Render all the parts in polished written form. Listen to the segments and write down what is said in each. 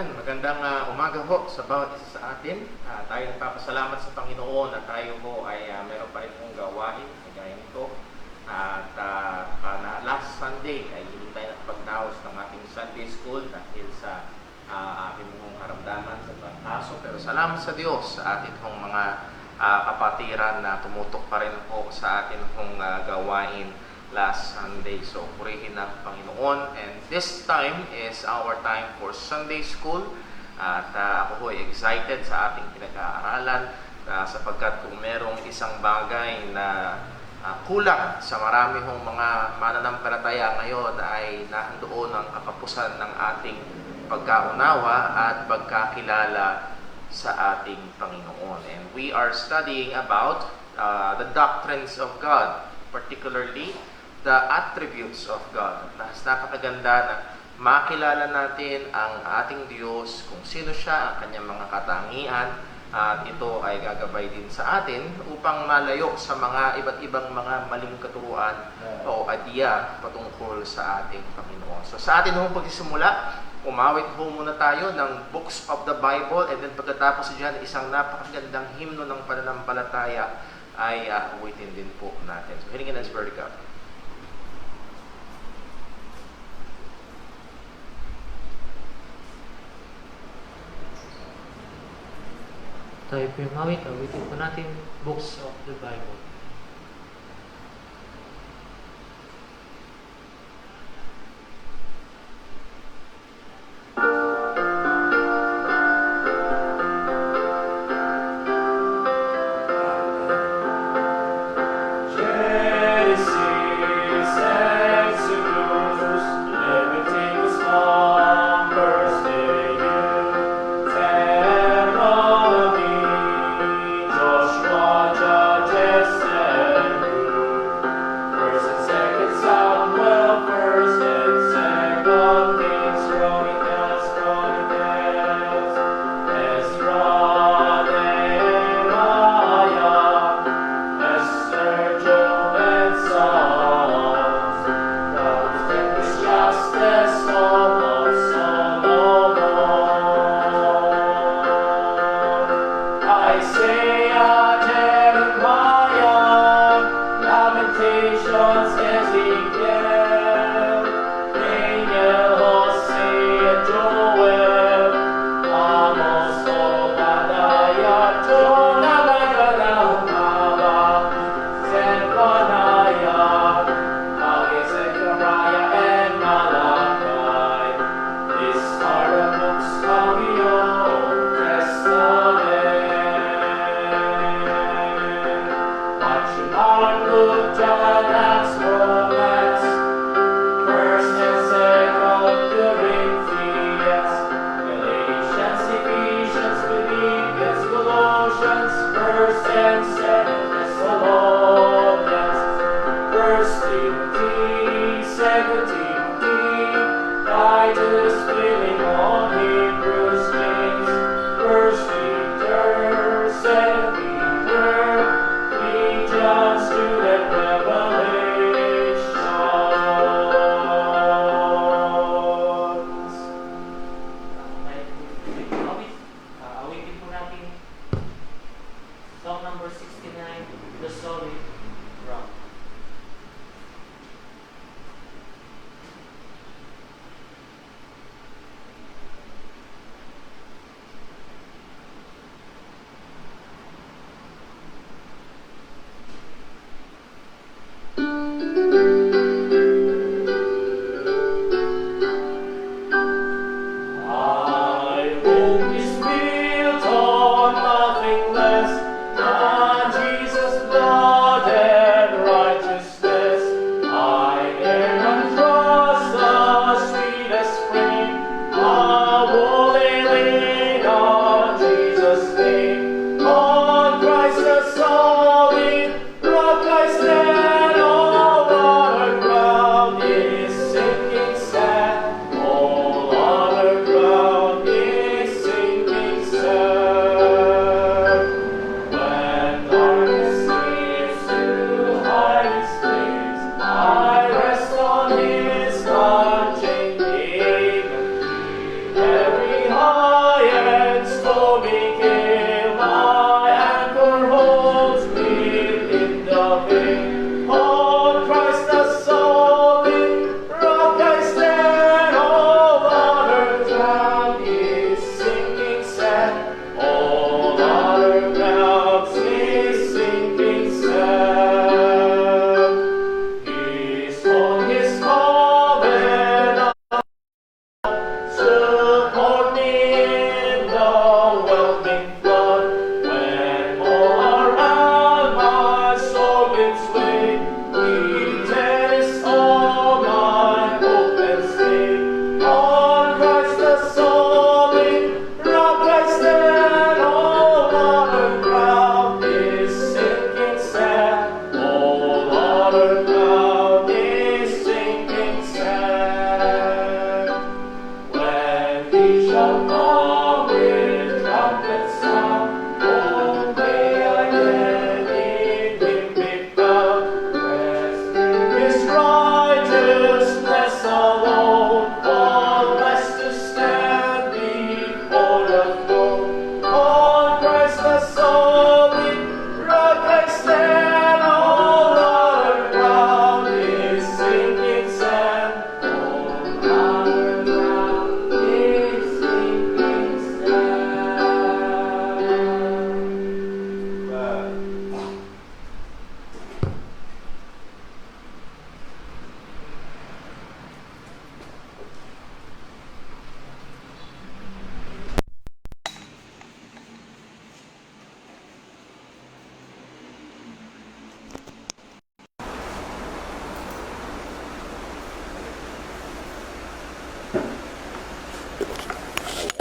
Ayan, magandang umaga ho sa bawat isa sa atin. Tayo nagpapasalamat sa Panginoon na tayo ho ay meron pa rin pong gawain kagaya nito. At na last Sunday ay hindi tayo nakapagdaos ng ating Sunday School dahil sa aking mong karamdaman sa pagkaso. Pero salamat sa Diyos sa ating hong mga kapatiran na tumutok pa rin po sa ating hong gawain last Sunday. So, purihin ng Panginoon. And this time is our time for Sunday School. At ako ho ay excited sa ating pinag-aaralan sapagkat kung merong isang bagay na kulang sa marami hong mga mananampalataya ngayon ay nandoon ang kakapusan ng ating pagkaunawa at pagkakilala sa ating Panginoon. And we are studying about the doctrines of God, particularly the attributes of God. Mas napakaganda na makilala natin ang ating Diyos, kung sino siya, ang kanyang mga katangian, at ito ay gagabay din sa atin upang malayo sa mga iba't ibang mga maling katuruan o idea patungkol sa ating Panginoon. So sa atin hong pagsisimula, umawit ho muna tayo ng books of the Bible, and then pagkatapos dyan, isang napakagandang himno ng pananampalataya ay awitin din po natin. So hilingin ang Spirit of God. Tayo po yung awitin po natin books of the Bible. Joshua, Judges,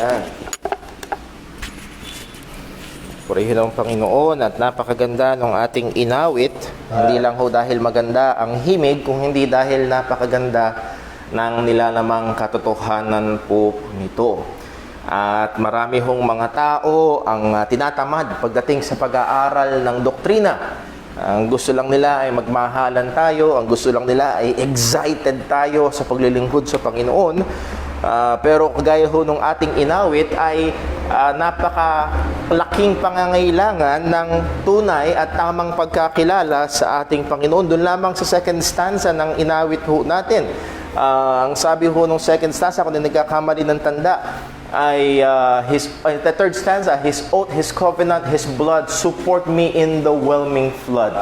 Yan. Purihin ang Panginoon at napakaganda ng ating inawit. Hindi lang ho dahil maganda ang himig, kung hindi dahil napakaganda ng nilalamang katotohanan po nito. At marami hong mga tao ang tinatamad pagdating sa pag-aaral ng doktrina. Ang gusto lang nila ay magmahalan tayo, ang gusto lang nila ay excited tayo sa paglilingkod sa Panginoon. Pero kagaya ho nung ating inawit ay napakalaking pangangailangan ng tunay at tamang pagkakilala sa ating Panginoon. Doon lamang sa second stanza ng inawit ho natin. Ang sabi ho nung second stanza, kung nagkakamali ng tanda, ay the third stanza, His oath, His covenant, His blood support me in the whelming flood.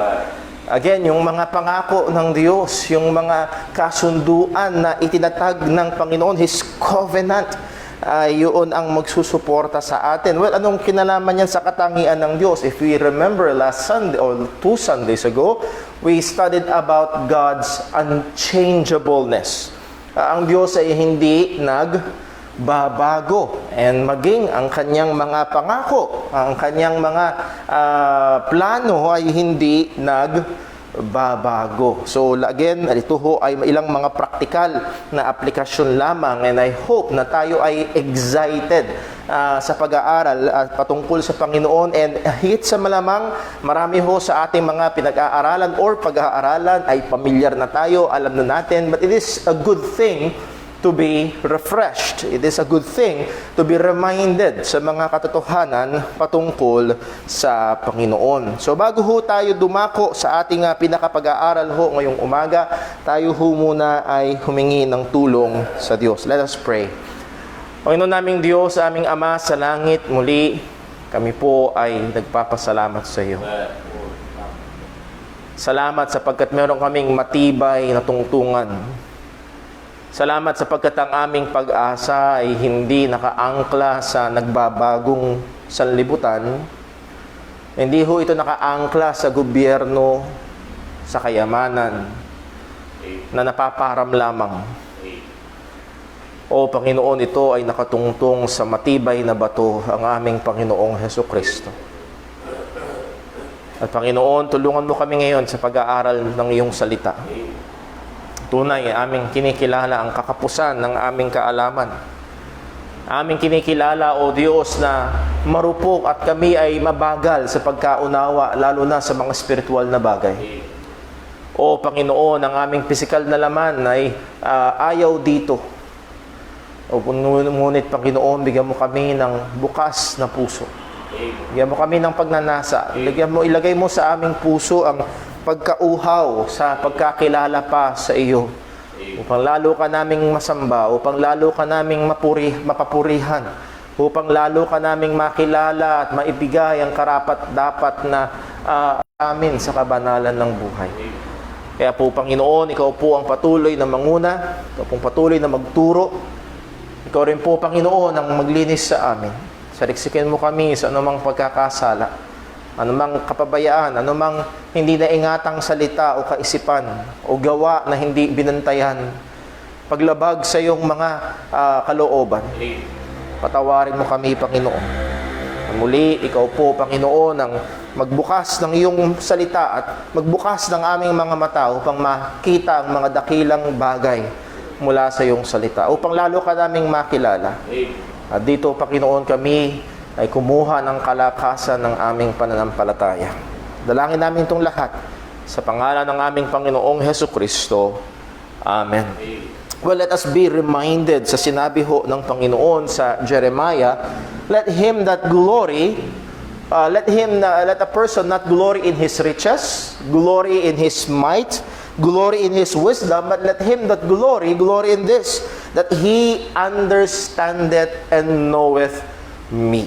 Again, yung mga pangako ng Diyos, yung mga kasunduan na itinatag ng Panginoon, His covenant, yun ang magsusuporta sa atin. Well, anong kinalaman yan sa katangian ng Diyos? If we remember last Sunday or 2 Sundays ago, we studied about God's unchangeableness. Ang Diyos ay hindi nagbabago, and maging ang kanyang mga pangako, ang kanyang mga plano ay hindi nagbabago. So again, ito ho ay ilang mga praktikal na aplikasyon lamang, and I hope na tayo ay excited sa pag-aaral at patungkol sa Panginoon, and higit sa malamang marami ho sa ating mga pinag-aaralan or pag-aaralan ay pamilyar na tayo, alam na natin, but it is a good thing to be refreshed. It is a good thing to be reminded sa mga katotohanan patungkol sa Panginoon. So bago ho tayo dumako sa ating pinakapag-aaral ho ngayong umaga, tayo ho muna ay humingi ng tulong sa Diyos. Let us pray. Panginoon naming Diyos, aming Ama sa langit, muli kami po ay nagpapasalamat sa iyo. Salamat sapagkat meron kaming matibay na tungtungan. Salamat sapagkat ang aming pag-asa ay hindi nakaangkla sa nagbabagong sanlibutan. Hindi ho ito nakaangkla sa gobyerno, sa kayamanan, na napaparam lamang. O Panginoon, ito ay nakatungtong sa matibay na bato, ang aming Panginoong Hesukristo. At Panginoon, tulungan mo kami ngayon sa pag-aaral ng iyong salita. Tunay, aming kinikilala ang kakapusan ng aming kaalaman. Aming kinikilala, O Diyos, na marupok at kami ay mabagal sa pagkaunawa, lalo na sa mga spiritual na bagay. O Panginoon, ang aming pisikal na laman ay ayaw dito. O ngunit, Panginoon, bigyan mo kami ng bukas na puso. Bigyan mo kami ng pagnanasa. Ilagay mo sa aming puso ang pagkauhaw sa pagkakilala pa sa iyo, upang lalo ka naming masamba, upang lalo ka naming mapapurihan, upang lalo ka naming makilala at maibigay ang karapat-dapat na amin sa kabanalan ng buhay. Kaya po, Panginoon, ikaw po ang patuloy na manguna, ikaw pong patuloy na magturo, ikaw rin po, Panginoon, ang maglinis sa amin. Saliksikin mo kami sa anumang pagkakasala, anumang kapabayaan, anumang hindi naingatang salita o kaisipan o gawa na hindi binantayan, paglabag sa iyong mga kalooban. Patawarin mo kami, Panginoon. Muli, ikaw po, Panginoon, ang magbukas ng iyong salita at magbukas ng aming mga mata upang makita ang mga dakilang bagay mula sa iyong salita, upang lalo ka naming makilala. At dito, Panginoon, kami ay kumuha ng kalakasan ng aming pananampalataya. Dalangin namin itong lahat sa pangalan ng aming Panginoong Hesukristo. Amen. Well, let us be reminded sa sinabi ho ng Panginoon sa Jeremiah, let a person not glory in his riches, glory in his might, glory in his wisdom, but let him that glory in this, that he understandeth and knoweth me.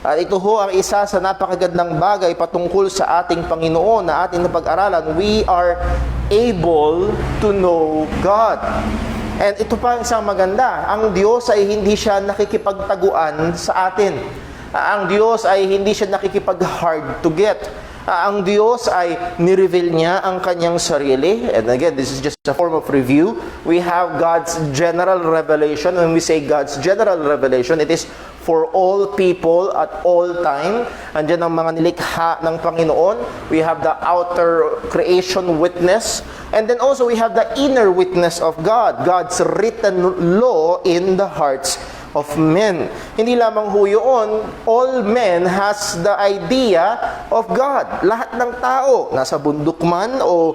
At ito ho ang isa sa napakagandang bagay patungkol sa ating Panginoon na ating napag-aralan. We are able to know God. And ito pa ang isang maganda. Ang Diyos ay hindi siya nakikipagtaguan sa atin. Ang Diyos ay hindi siya nakikipag-hard to get. Ang Diyos ay nireveal niya ang kanyang sarili. And again, this is just a form of review. We have God's general revelation. When we say God's general revelation, it is for all people at all time. Andiyan ang mga nilikha ng Panginoon. We have the outer creation witness. And then also we have the inner witness of God. God's written law in the hearts of men. Hindi lamang ho yun, all men has the idea of God. Lahat ng tao, nasa bundok man o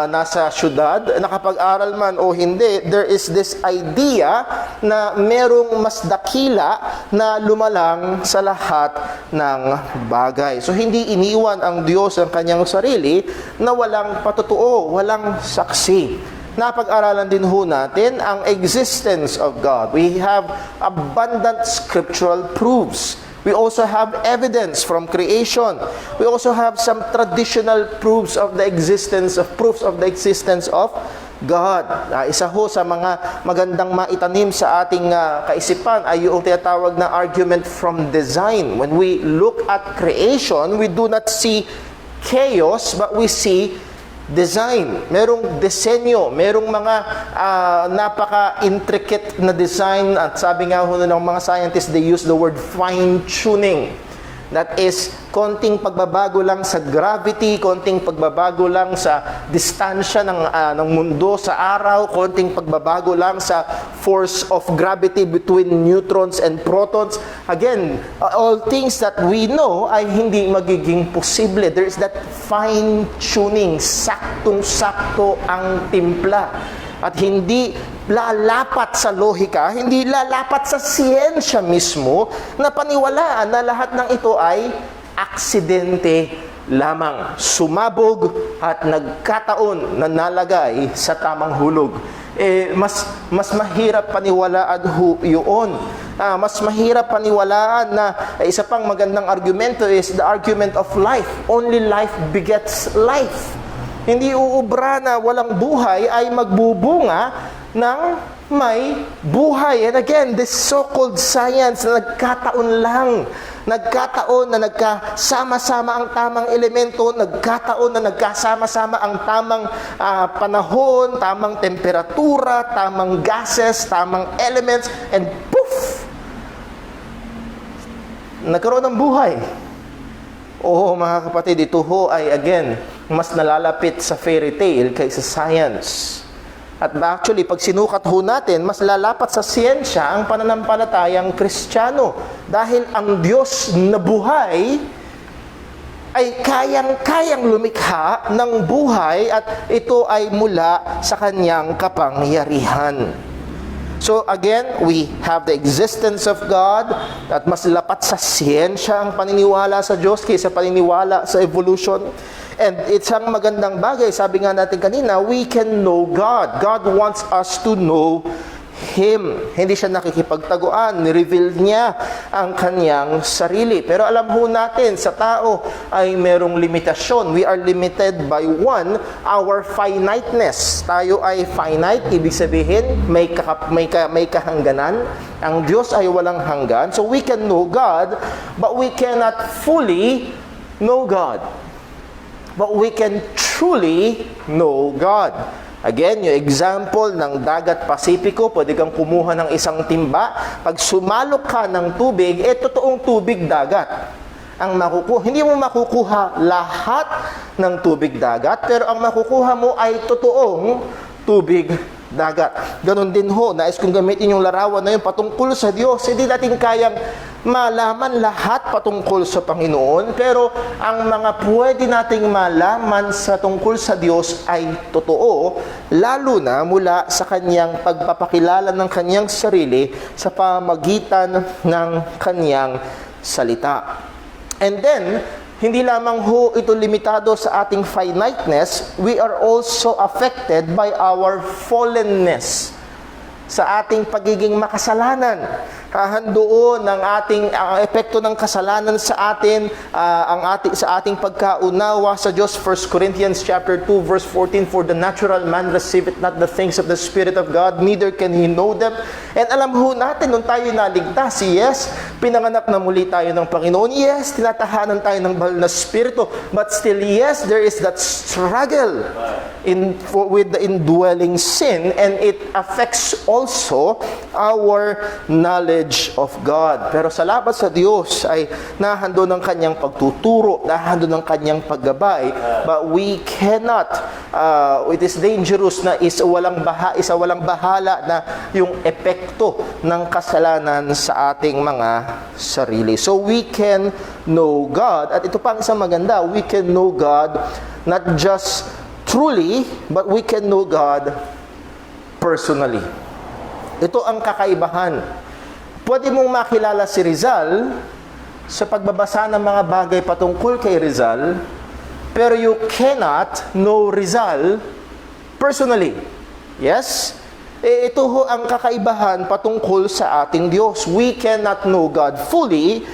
nasa syudad, nakapag-aral man o hindi, there is this idea na merong mas dakila na lumalang sa lahat ng bagay. So hindi iniwan ang Diyos ang kanyang sarili na walang patutuo, walang saksi. Napag-aralan din ho natin ang existence of God. We have abundant scriptural proofs. We also have evidence from creation. We also have some traditional proofs of the existence of God. Isa ho sa mga magandang maitanim sa ating kaisipan ay yung tinatawag na argument from design. When we look at creation, we do not see chaos, but we see design. Merong disenyo, merong mga napaka-intricate na design, at sabi nga ho ng mga scientists, they use the word fine-tuning. That is, konting pagbabago lang sa gravity, konting pagbabago lang sa distansya ng mundo sa araw, konting pagbabago lang sa force of gravity between neutrons and protons. Again, all things that we know ay hindi magiging posible. There is that fine-tuning, saktong-sakto ang timpla. At hindi lalapat sa lohika, hindi lalapat sa siyensya mismo na paniwalaan na lahat ng ito ay aksidente lamang. Sumabog at nagkataon na nalagay sa tamang hulog. Mas mahirap paniwalaan yun. Mas mahirap paniwalaan na isa pang magandang argumento is the argument of life. Only life begets life. Hindi uubra na walang buhay ay magbubunga ng may buhay. And again, this so-called science na nagkataon na nagkasama-sama ang tamang elemento, nagkataon na nagkasama-sama ang tamang panahon, tamang temperatura, tamang gases, tamang elements, and poof! Nagkaroon ng buhay. Oo, mga kapatid, ito ho ay again, mas nalalapit sa fairy tale kaysa science. At actually, pag sinukat ho natin, mas lalapat sa siyensya ang pananampalatayang Kristiyano. Dahil ang Diyos na buhay ay kayang-kayang lumikha ng buhay at ito ay mula sa kanyang kapangyarihan. So again, we have the existence of God at mas lapat sa siyensya ang paniniwala sa Diyos kaysa paniniwala sa evolution. And it's ang magandang bagay, sabi nga natin kanina, we can know God. God wants us to know Him. Hindi siya nakikipagtaguan, ni-reveal niya ang kanyang sarili. Pero alam ho natin, sa tao ay merong limitasyon. We are limited by one, our finiteness. Tayo ay finite, ibig sabihin may kahangganan. Ang Diyos ay walang hanggan. So we can know God, but we cannot fully know God. But we can truly know God. Again, yung example ng dagat Pasipiko, pwede kang kumuha ng isang timba. Pag sumalok ka ng tubig, totoong tubig dagat ang makukuha. Hindi mo makukuha lahat ng tubig dagat, pero ang makukuha mo ay totoong tubig dagat. Ganon din ho, nais kong gamitin yung larawan na yun patungkol sa Diyos. Hindi natin kayang malaman lahat patungkol sa Panginoon, pero ang mga pwede nating malaman sa tungkol sa Diyos ay totoo, lalo na mula sa kanyang pagpapakilala ng kanyang sarili sa pamagitan ng kanyang salita. And then, hindi lamang ho ito limitado sa ating finiteness, we are also affected by our fallenness, sa ating pagiging makasalanan. Doon ang ang epekto ng kasalanan sa atin, sa ating pagkaunawa sa Diyos. 1 Corinthians chapter 2 verse 14, "For the natural man receiveth not the things of the Spirit of God, neither can he know them." And alam ho natin, nung tayo naligtas, yes, pinanganak na muli tayo ng Panginoon. Yes, tinatahanan tayo ng banal na Espiritu. But still, yes, there is that struggle with the indwelling sin, and it affects also our knowledge of God. Pero salamat sa Diyos ay nahando ng kanyang pagtuturo, nahando ng kanyang paggabay. But we cannot, it is dangerous na isa walang bahala na yung epekto ng kasalanan sa ating mga sarili. So we can know God, at ito pa ang isang maganda, we can know God not just truly, but we can know God personally. Ito ang kakaibahan. Pwede mong makilala si Rizal sa pagbabasa ng mga bagay patungkol kay Rizal, pero you cannot know Rizal personally. Yes? Ito ho ang kakaibahan patungkol sa ating Diyos. We cannot know God fully,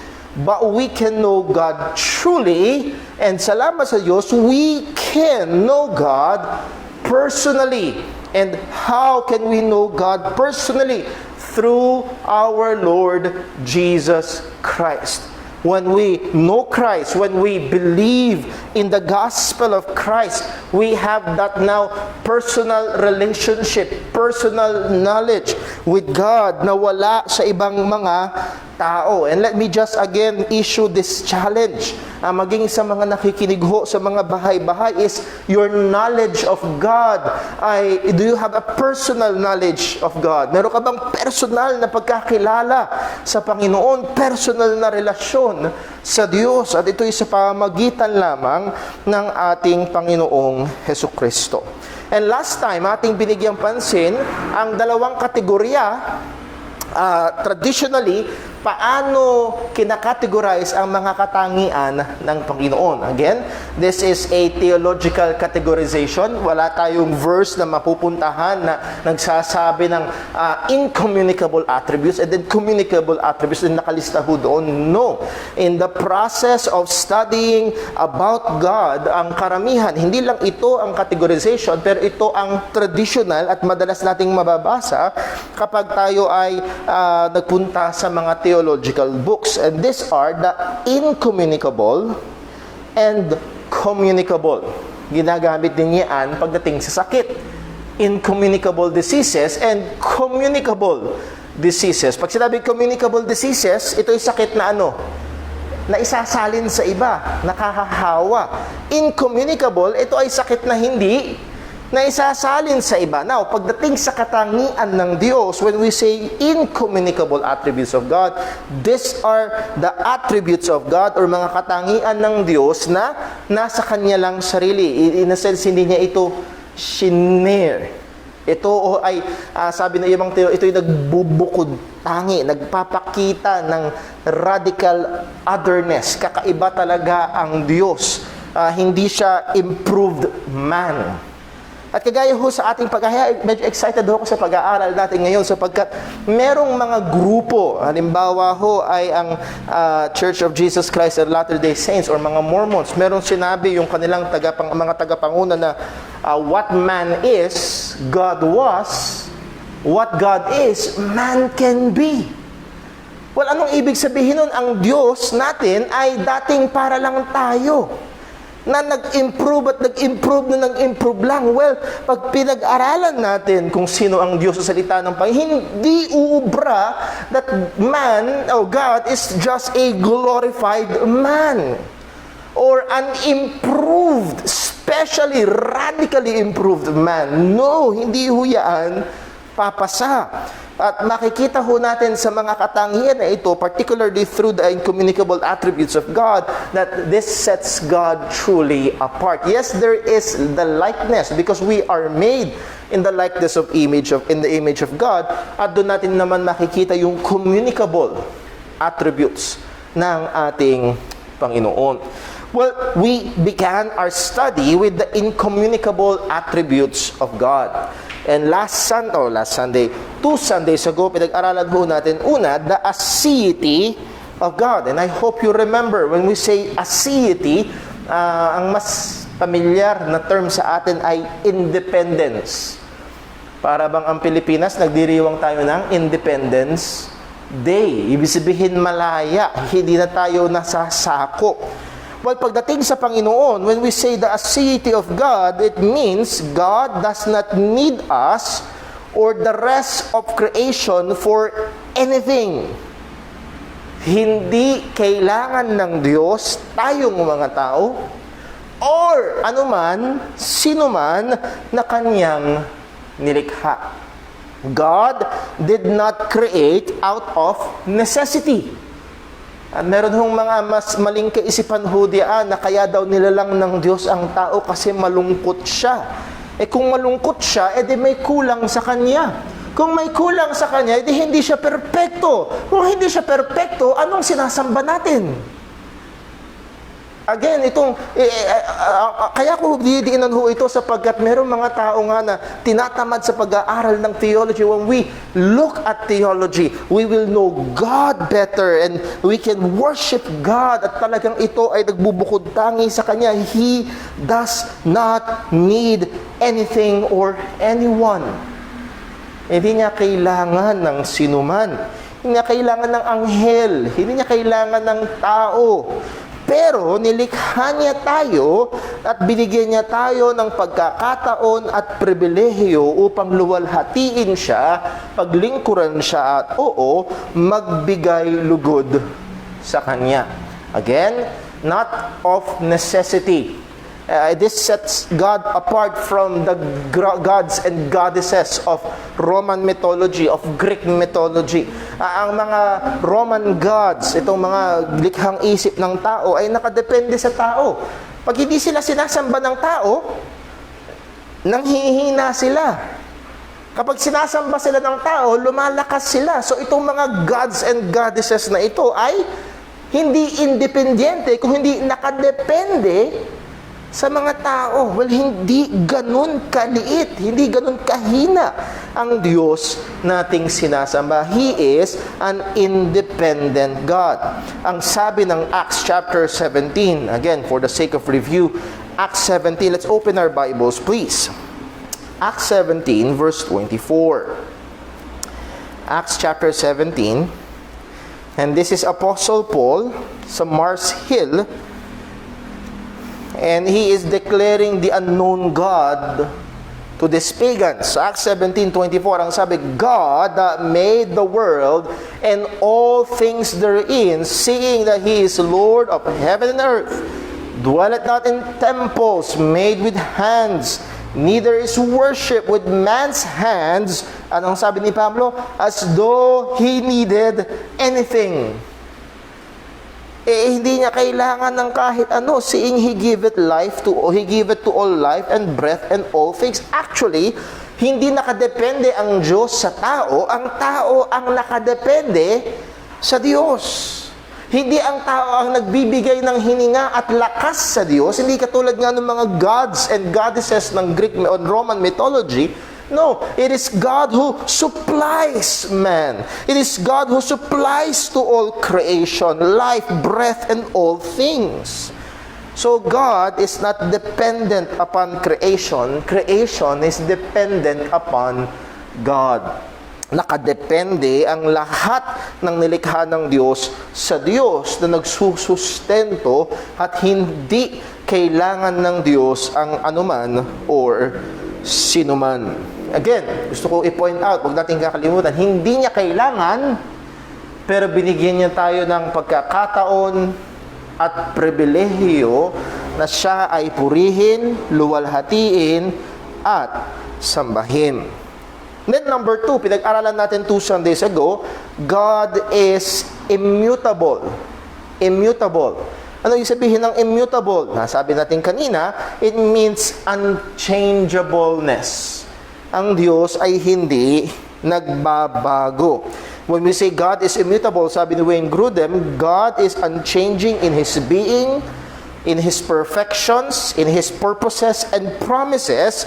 but we can know God truly. And salamat sa Diyos, we can know God personally. And how can we know God personally? Through our Lord Jesus Christ. When we know Christ, when we believe in the gospel of Christ, we have that now personal relationship, personal knowledge with God na wala sa ibang mga tao. And let me just again issue this challenge. Maging sa mga nakikinig ho sa mga bahay-bahay is your knowledge of God. Do you have a personal knowledge of God? Meron ka bang personal na pagkakilala sa Panginoon? Personal na relasyon sa Diyos? At ito ay sa pamagitan lamang ng ating Panginoong Hesukristo. And last time, ating binigyang pansin ang dalawang kategorya. Traditionally, paano kinakategorize ang mga katangian ng Panginoon? Again, this is a theological categorization. Wala tayong verse na mapupuntahan na nagsasabi ng incommunicable attributes and then communicable attributes na nakalista ho doon. No. In the process of studying about God, ang karamihan, hindi lang ito ang categorization, pero ito ang traditional at madalas nating mababasa kapag tayo ay nagpunta sa mga theological books. And these are the incommunicable and communicable. Ginagamit din yan pagdating sa sakit. Incommunicable diseases and communicable diseases. Pag sinabi communicable diseases, ito ay sakit na ano? Na isasalin sa iba, nakakahawa. Incommunicable, ito ay sakit na hindi na isasalin sa iba. Now, pagdating sa katangian ng Diyos, when we say incommunicable attributes of God, these are the attributes of God or mga katangian ng Diyos na nasa Kanya lang sarili. In a sense, hindi niya ito shinare. Ito ay, sabi ng ibang teo, ito ay nagbubukod tangi, nagpapakita ng radical otherness. Kakaiba talaga ang Diyos. Hindi siya improved man. At kagaya ho sa ating paghahaya, medyo excited ho ako sa pag-aaral natin ngayon sapagkat merong mga grupo, halimbawa ho ay ang Church of Jesus Christ of Latter-day Saints or mga Mormons, merong sinabi yung kanilang mga tagapanguna na what man is, God was, what God is, man can be. Well, anong ibig sabihin nun? Ang Diyos natin ay dating para lang tayo, na nag-improve at nag-improve na nag-improve lang. Well, pag pinag-aralan natin kung sino ang Diyos sa salita ng Panginoon, hindi uubra that man, or God, is just a glorified man. Or an improved, especially radically improved man. No, hindi ho yan papasa. At makikita ho natin sa mga katangian na ito, particularly through the incommunicable attributes of God, that this sets God truly apart. Yes, there is the likeness because we are made in the likeness of in the image of God. At doon natin naman makikita yung communicable attributes ng ating Panginoon. Well, we began our study with the incommunicable attributes of God. And last Sunday, 2 Sundays ago, pinag-aralan ho natin una, the aseity of God. And I hope you remember, when we say aseity, ang mas pamilyar na term sa atin ay independence. Para bang ang Pilipinas, nagdiriwang tayo ng Independence Day. Ibig sabihin malaya, hindi na tayo nasasako. Well, pagdating sa Panginoon, when we say the aseity of God, it means God does not need us or the rest of creation for anything. Hindi kailangan ng Diyos tayong mga tao or anuman, sinuman na Kanyang nilikha. God did not create out of necessity. At meron hong mga mas maling kaisipan ho diyan na kaya daw nilalang ng Diyos ang tao kasi malungkot siya. Kung malungkot siya, edi may kulang sa Kanya. Kung may kulang sa Kanya, edi hindi siya perpekto. Kung hindi siya perpekto, anong sinasamba natin? Again, kaya ko didiinan ho ito sapagkat meron mga tao nga na tinatamad sa pag-aaral ng theology. When we look at theology, we will know God better and we can worship God at talagang ito ay nagbubukod tangi sa Kanya. He does not need anything or anyone. Hindi niya kailangan ng sinuman. Hindi niya kailangan ng anghel. Hindi niya kailangan ng tao. Pero nilikha niya tayo at binigyan niya tayo ng pagkakataon at pribilehiyo upang luwalhatiin siya, paglingkuran siya at magbigay lugod sa Kanya. Again, not of necessity. This sets God apart from the gods and goddesses of Roman mythology, of Greek mythology. Ang mga Roman gods, itong mga likhang isip ng tao, ay nakadepende sa tao. Pag hindi sila sinasamba ng tao, nanghihina sila. Kapag sinasamba sila ng tao, lumalakas sila. So itong mga gods and goddesses na ito ay hindi independyente, kung hindi nakadepende sa mga tao. Well, hindi ganun kaliit, hindi ganun kahina ang Diyos nating sinasamba. He is an independent God. Ang sabi ng Acts chapter 17, again, for the sake of review, Acts 17, let's open our Bibles, please. Acts 17, verse 24. Acts chapter 17, and this is Apostle Paul sa Mars Hill, and he is declaring the unknown God to these pagans. Acts 17:24, ang sabi, God made the world and all things therein, seeing that He is Lord of heaven and earth, dwelleth not in temples made with hands, neither is worship with man's hands. Anong sabi ni Pablo? As though He needed anything. Hindi niya kailangan ng kahit ano, seeing He giveth to all life and breath and all things. Actually, hindi nakadepende ang Diyos sa tao, ang tao ang nakadepende sa Diyos. Hindi ang tao ang nagbibigay ng hininga at lakas sa Diyos, hindi katulad nga ng mga gods and goddesses ng Greek and Roman mythology. No, it is God who supplies man. It is God who supplies to all creation, life, breath, and all things. So God is not dependent upon creation. Creation is dependent upon God. Nakadepende ang lahat ng nilikha ng Diyos sa Diyos na nagsusustento at hindi kailangan ng Diyos ang anuman or sinuman. Again, gusto ko i-point out, huwag natin kakalimutan, hindi niya kailangan, pero binigyan niya tayo ng pagkakataon at pribilehiyo na siya ay purihin, luwalhatiin, at sambahin. Then number 2, pinag-aralan natin 2 Sundays ago, God is immutable. Immutable. Ano yung sabihin ng immutable? Sabi natin kanina, it means unchangeableness. Ang Diyos ay hindi nagbabago. When we say God is immutable, sabi ni Wayne Grudem, God is unchanging in His being, in His perfections, in His purposes and promises,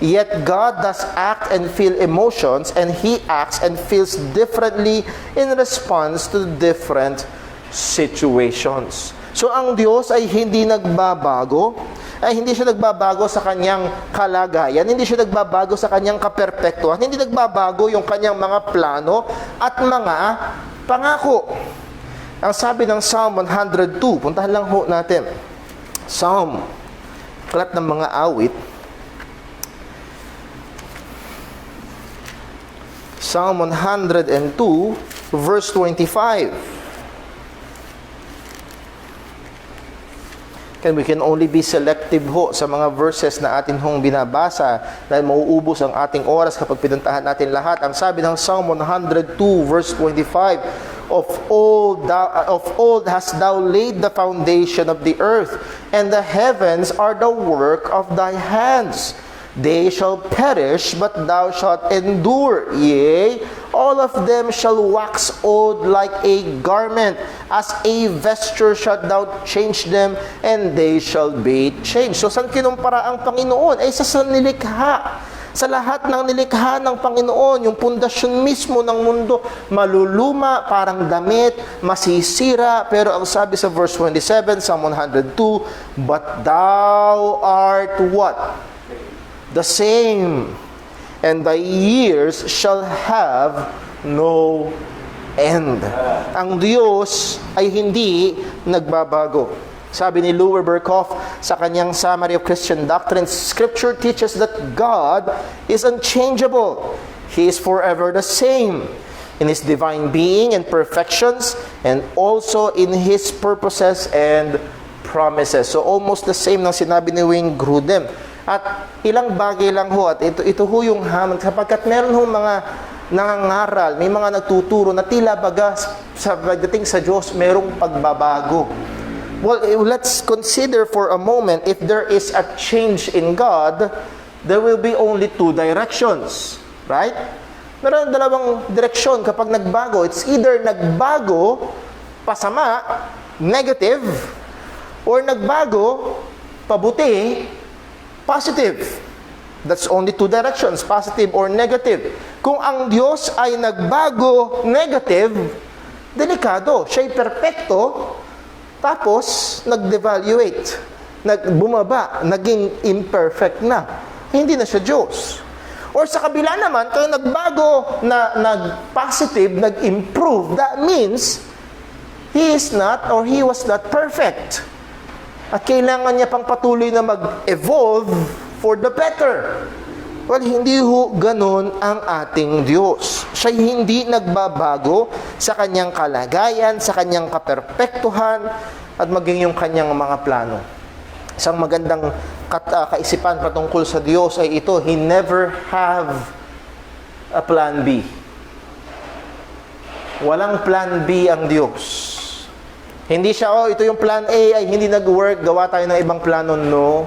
Yet God does act and feel emotions, and He acts and feels differently in response to different situations. So ang Diyos ay hindi nagbabago, ay hindi siya nagbabago sa kanyang kalagayan, hindi siya nagbabago sa kanyang kaperpektuhan, hindi nagbabago yung kanyang mga plano at mga pangako. Ang sabi ng Psalm 102, puntahan lang ho natin. Psalm, aklat ng mga awit, Psalm 102, verse 25. We can only be selective ho sa mga verses na atin hong binabasa dahil mauubos ang ating oras kapag pinuntahan natin lahat. Ang sabi ng Psalm 102 verse 25, of old hast thou laid the foundation of the earth, and the heavens are the work of thy hands. They shall perish, but thou shalt endure. Yea, all of them shall wax old like a garment. As a vesture shalt thou change them, and they shall be changed. So, saan kinumpara ang Panginoon? Ay sa nilikha. Sa lahat ng nilikha ng Panginoon, yung pundasyon mismo ng mundo, maluluma, parang damit, masisira. Pero ang sabi sa verse 27, Psalm 102, but thou art what? The same, and thy years shall have no end. Ang Diyos ay hindi nagbabago. Sabi ni Louis Berkhoff sa kanyang Summary of Christian Doctrines, Scripture teaches that God is unchangeable. He is forever the same in His divine being and perfections, and also in His purposes and promises. So almost the same ng sinabi ni Wayne Grudem. At ilang bagay lang ho, at ito ho yung hamon, sapagkat meron ho mga nangangaral, may mga nagtuturo na tila baga sa pagdating sa Diyos, merong pagbabago. Well, let's consider for a moment, if there is a change in God, there will be only two directions. Right? Meron dalawang direksyon kapag nagbago. It's either nagbago, pasama, negative, or nagbago, pabuti, positive. That's only two directions, positive or negative. Kung ang Diyos ay nagbago, negative, delikado. Siya'y perfecto, tapos nag-devaluate, bumaba, naging imperfect na. Hindi na siya Diyos. Or sa kabila naman, kung nagbago, nag-positive, nag-improve, that means, He is not or He was not perfect. At kailangan niya pang patuloy na mag-evolve for the better. Well, hindi ho ganun ang ating Diyos. Siya hindi nagbabago sa kanyang kalagayan, sa kanyang kaperpektuhan, at maging yung kanyang mga plano. Isang magandang kaisipan patungkol sa Diyos ay ito, He never have a plan B. Walang plan B ang Diyos. Hindi siya, ito yung plan A ay hindi nag-work, gawa tayo ng ibang plano. No.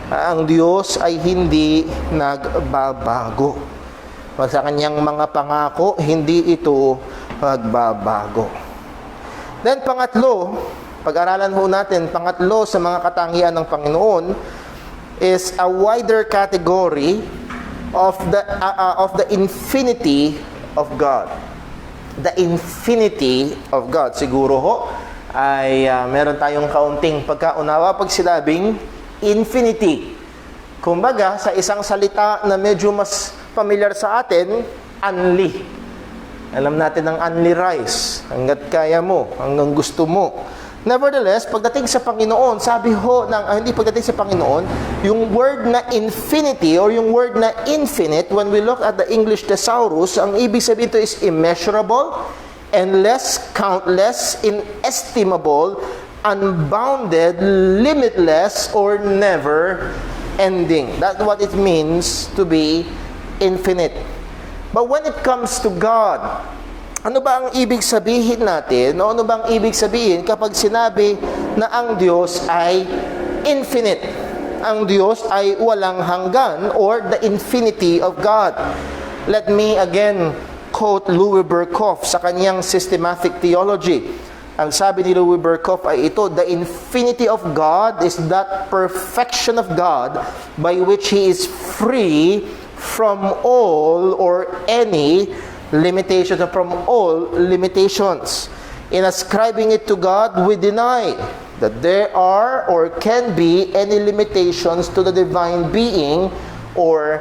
Ang Diyos ay hindi nagbabago. Sa kanyang mga pangako, hindi ito magbabago. Then, pangatlo, pag-aralan ho natin, pangatlo sa mga katangian ng Panginoon is a wider category of the infinity of God. The infinity of God. Siguro ho, ay meron tayong kaunting pagkaunawa pag sinabing infinity. Kumbaga, sa isang salita na medyo mas familiar sa atin, unli. Alam natin ang unli rice, hanggat kaya mo, hanggang gusto mo. Nevertheless, pagdating sa Panginoon, sabi ho, hindi pagdating sa Panginoon, yung word na infinity or yung word na infinite, when we look at the English thesaurus, ang ibig sabihin ito is immeasurable, endless, countless, inestimable, unbounded, limitless, or never ending. That's what it means to be infinite. But when it comes to God, ano ba ang ibig sabihin natin? Ano ba ang ibig sabihin kapag sinabi na ang Diyos ay infinite? Ang Diyos ay walang hanggan, or the infinity of God. Let me again quote Louis Berkhoff sa kanyang Systematic Theology. Ang sabi ni Louis Berkhoff ay ito, the infinity of God is that perfection of God by which He is free from all or any limitations, from all limitations. In ascribing it to God, we deny that there are or can be any limitations to the divine being or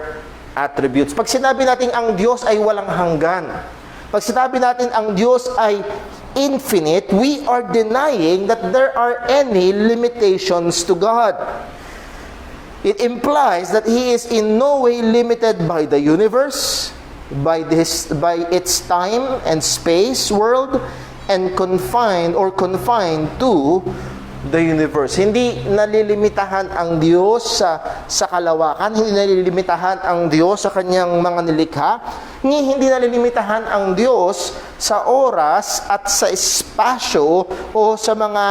attributes. Pag sinabi natin ang Diyos ay walang hanggan, pag sinabi natin ang Diyos ay infinite, we are denying that there are any limitations to God. It implies that He is in no way limited by the universe, by its time and space world, and confined to the universe. Hindi nalilimitahan ang Diyos sa kalawakan, hindi nalilimitahan ang Diyos sa kanyang mga nilikha, hindi nalilimitahan ang Diyos sa oras at sa espasyo o sa mga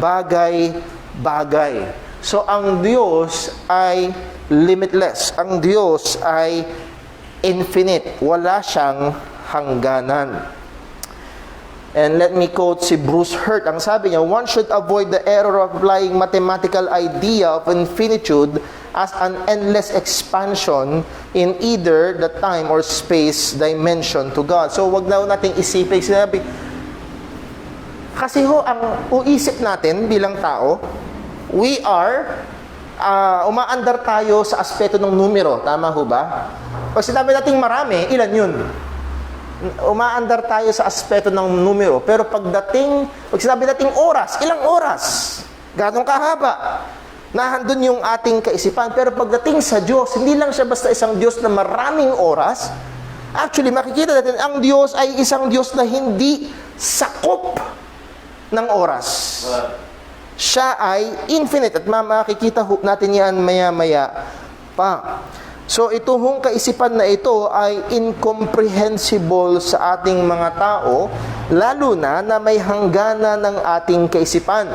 bagay-bagay. So ang Diyos ay limitless. Ang Diyos ay infinite. Wala siyang hangganan. And let me quote si Bruce Hurt. Ang sabi niya, one should avoid the error of applying mathematical idea of infinitude as an endless expansion in either the time or space dimension to God. So wag na nating isipin, sinabi, kasi ang uisip natin bilang tao, we are, umaandar tayo sa aspeto ng numero. Tama ho ba? Pag sinabi natin marami, ilan yun? Umaandar tayo sa aspeto ng numero. Pero pag sinabi nating oras, ilang oras? Ganong kahaba? Nahandun yung ating kaisipan. Pero pagdating sa Diyos, hindi lang siya basta isang Diyos na maraming oras. Actually, makikita natin, ang Diyos ay isang Diyos na hindi sakop ng oras. Siya ay infinite. At makikita natin yan maya-maya pa. So ito hong kaisipan na ito ay incomprehensible sa ating mga tao, lalo na may hangganan ng ating kaisipan.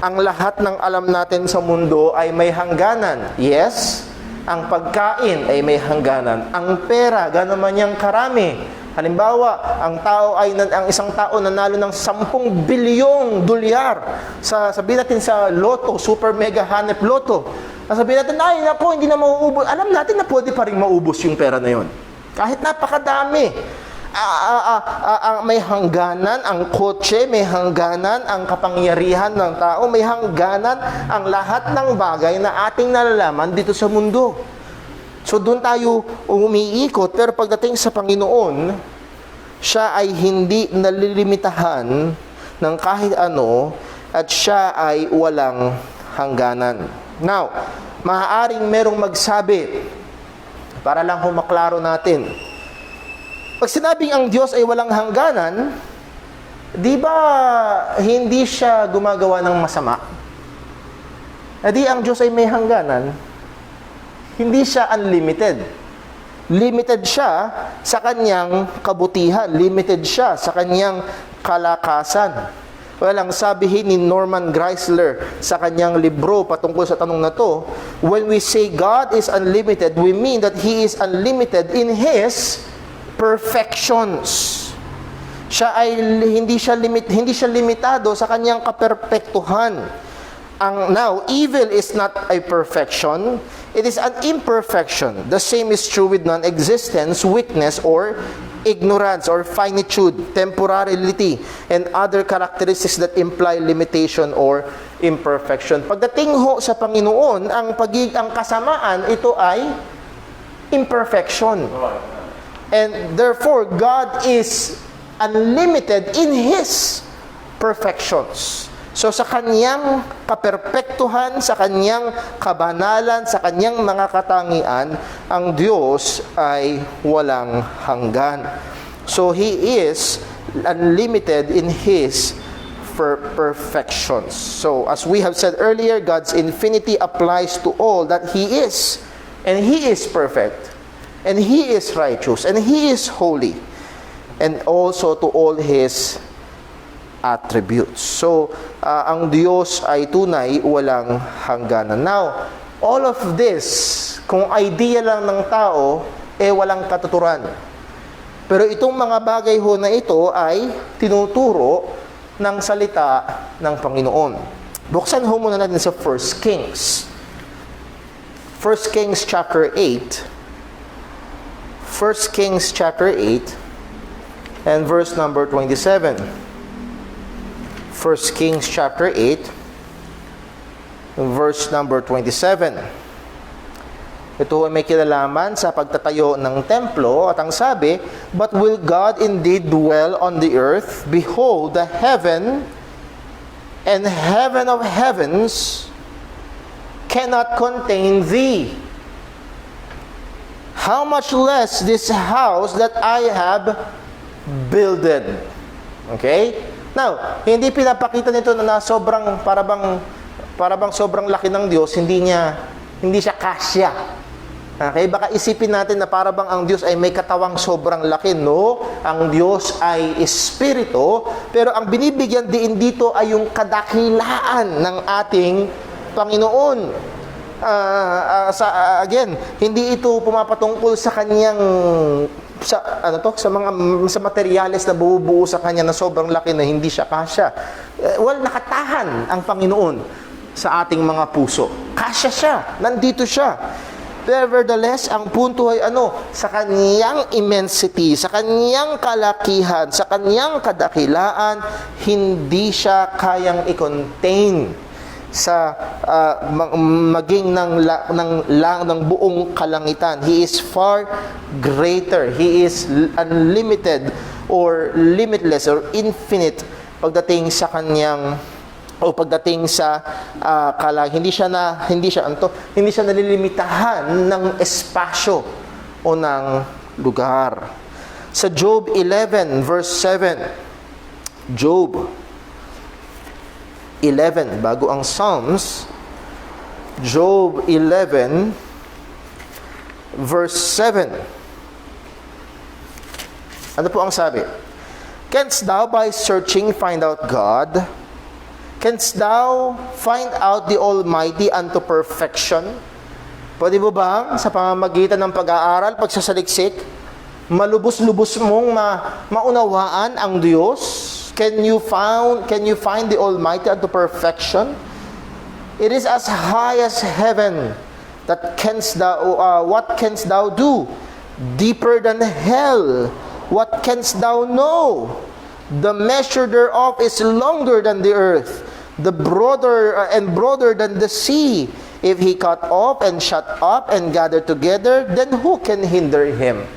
Ang lahat ng alam natin sa mundo ay may hangganan. Yes, ang pagkain ay may hangganan. Ang pera, gano'n man niyang karami. Halimbawa, ang isang tao nanalo ng 10 bilyong dolyar sabihin natin sa loto, super mega hanep loto. Sabihin natin, ay naku, hindi na mauubos. Alam natin na pwede pa rin maubos yung pera na yun. Kahit napakadami. May hangganan ang kotse, may hangganan ang kapangyarihan ng tao, may hangganan ang lahat ng bagay na ating nalalaman dito sa mundo. So doon tayo umiikot, pero pagdating sa Panginoon, siya ay hindi nalilimitahan ng kahit ano at siya ay walang hangganan. Now, maaaring merong magsabi, para lang maklaro natin, pag sinabing ang Diyos ay walang hangganan, di ba hindi siya gumagawa ng masama? Di ang Diyos ay may hangganan, hindi siya unlimited. Limited siya sa kanyang kabutihan, limited siya sa kanyang kalakasan. Well, ang sabihin ni Norman Geisler sa kanyang libro patungkol sa tanong na to, when we say God is unlimited, we mean that He is unlimited in His perfections. Hindi siya limitado sa kanyang kaperpektuhan. Now, evil is not a perfection, it is an imperfection. The same is true with non-existence, weakness, or ignorance, or finitude, temporality, and other characteristics that imply limitation or imperfection. Pagdating ho sa Panginoon, ang kasamaan, ito ay imperfection. And therefore, God is unlimited in His perfections. So sa kanyang kaperpektuhan, sa kanyang kabanalan, sa kanyang mga katangian, ang Diyos ay walang hanggan. So He is unlimited in His perfections. So as we have said earlier, God's infinity applies to all that He is. And He is perfect. And He is righteous. And He is holy. And also to all His attributes. So, ang Diyos ay tunay, walang hangganan. Now, all of this, kung idea lang ng tao, walang katuturan. Pero itong mga bagay ho na ito ay tinuturo ng salita ng Panginoon. Buksan ho muna natin sa 1 Kings. 1 Kings chapter 8. 1 Kings chapter 8 and verse number 27. 1 Kings chapter 8 verse number 27. Ito ay may kinalaman sa pagtatayo ng templo at ang sabi, "But will God indeed dwell on the earth? Behold, the heaven and heaven of heavens cannot contain thee. How much less this house that I have builded." Okay? Now, hindi pinapakita nito na sobrang para bang sobrang laki ng Diyos, hindi siya kasya. Okay, baka isipin natin na para bang ang Diyos ay may katawang sobrang laki. No, ang Diyos ay espiritu, pero ang binibigyan din dito ay yung kadakilaan ng ating Panginoon. Again, hindi ito pumapatungkol sa kanyang sa materyales na bubuo sa kanya na sobrang laki na hindi siya kasya. Nakatahan ang Panginoon sa ating mga puso. Kasya siya, nandito siya. Nevertheless, ang punto ay sa kanyang immensity, sa kanyang kalakihan, sa kanyang kadakilaan, hindi siya kayang i-contain sa maging ng buong kalangitan. He is far greater. He is unlimited or limitless or infinite pagdating sa kanyang pagdating sa hindi siya nalilimitahan ng espasyo o ng lugar. Sa Job 11 verse 7, Job 11 bago ang Psalms, Job 11 verse 7. Ano po ang sabi? "Canst thou by searching find out God? Canst thou find out the Almighty unto perfection?" Pwede mo bang sa pamamagitan ng pag-aaral, pagsasaliksik, malubos-lubos mong maunawaan ang Diyos? Can you find the Almighty unto perfection? It is as high as heaven. What canst thou do? Deeper than hell. What canst thou know? The measure thereof is longer than the earth, the broader than the sea. If he cut off and shut up and gather together, then who can hinder him?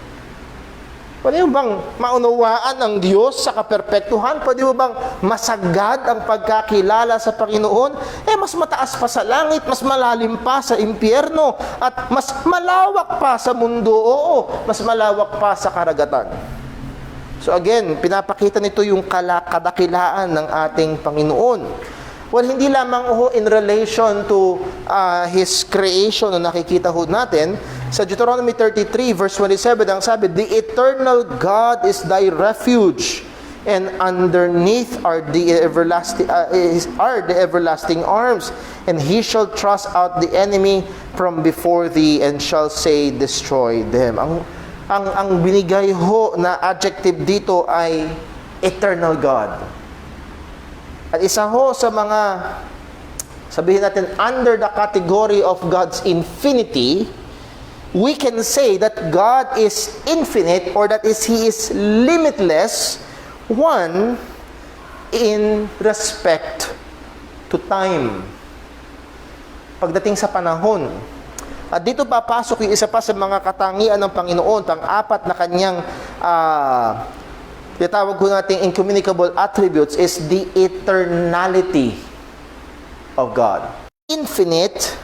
Pwede mo bang maunawaan ang Diyos sa kaperpektuhan? Pwede mo bang masagad ang pagkakilala sa Panginoon? Mas mataas pa sa langit, mas malalim pa sa impyerno, at mas malawak pa sa mundo. Oo, mas malawak pa sa karagatan. So again, pinapakita nito yung kadakilaan ng ating Panginoon. Well, hindi lamang in relation to His creation na nakikita natin. Sa Deuteronomy 33 verse 27, ang sabi, "The eternal God is thy refuge, and underneath are the everlasting arms, and he shall thrust out the enemy from before thee, and shall say, destroy them." Ang binigay na adjective dito ay eternal God. At isa sa mga, sabihin natin, under the category of God's infinity, we can say that God is infinite, or that is He is limitless, one, in respect to time. Pagdating sa panahon. At dito papasok yung isa pa sa mga katangian ng Panginoon, apat na kanyang tinatawag ko nating incommunicable attributes is the eternality of God. Infinite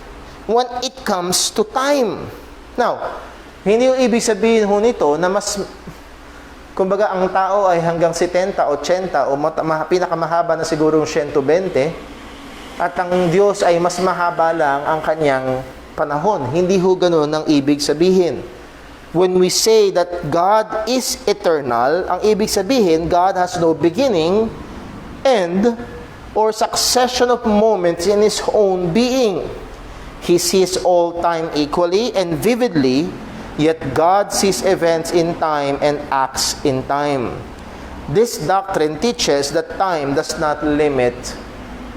when it comes to time. Now, hindi yung ibig sabihin nito na kumbaga ang tao ay hanggang 70, 80 o pinakamahaba na siguro 120, at ang Diyos ay mas mahaba lang ang kanyang panahon. Hindi ganun ang ibig sabihin. When we say that God is eternal, ang ibig sabihin, God has no beginning, end, or succession of moments in His own being. He sees all time equally and vividly, yet God sees events in time and acts in time. This doctrine teaches that time does not limit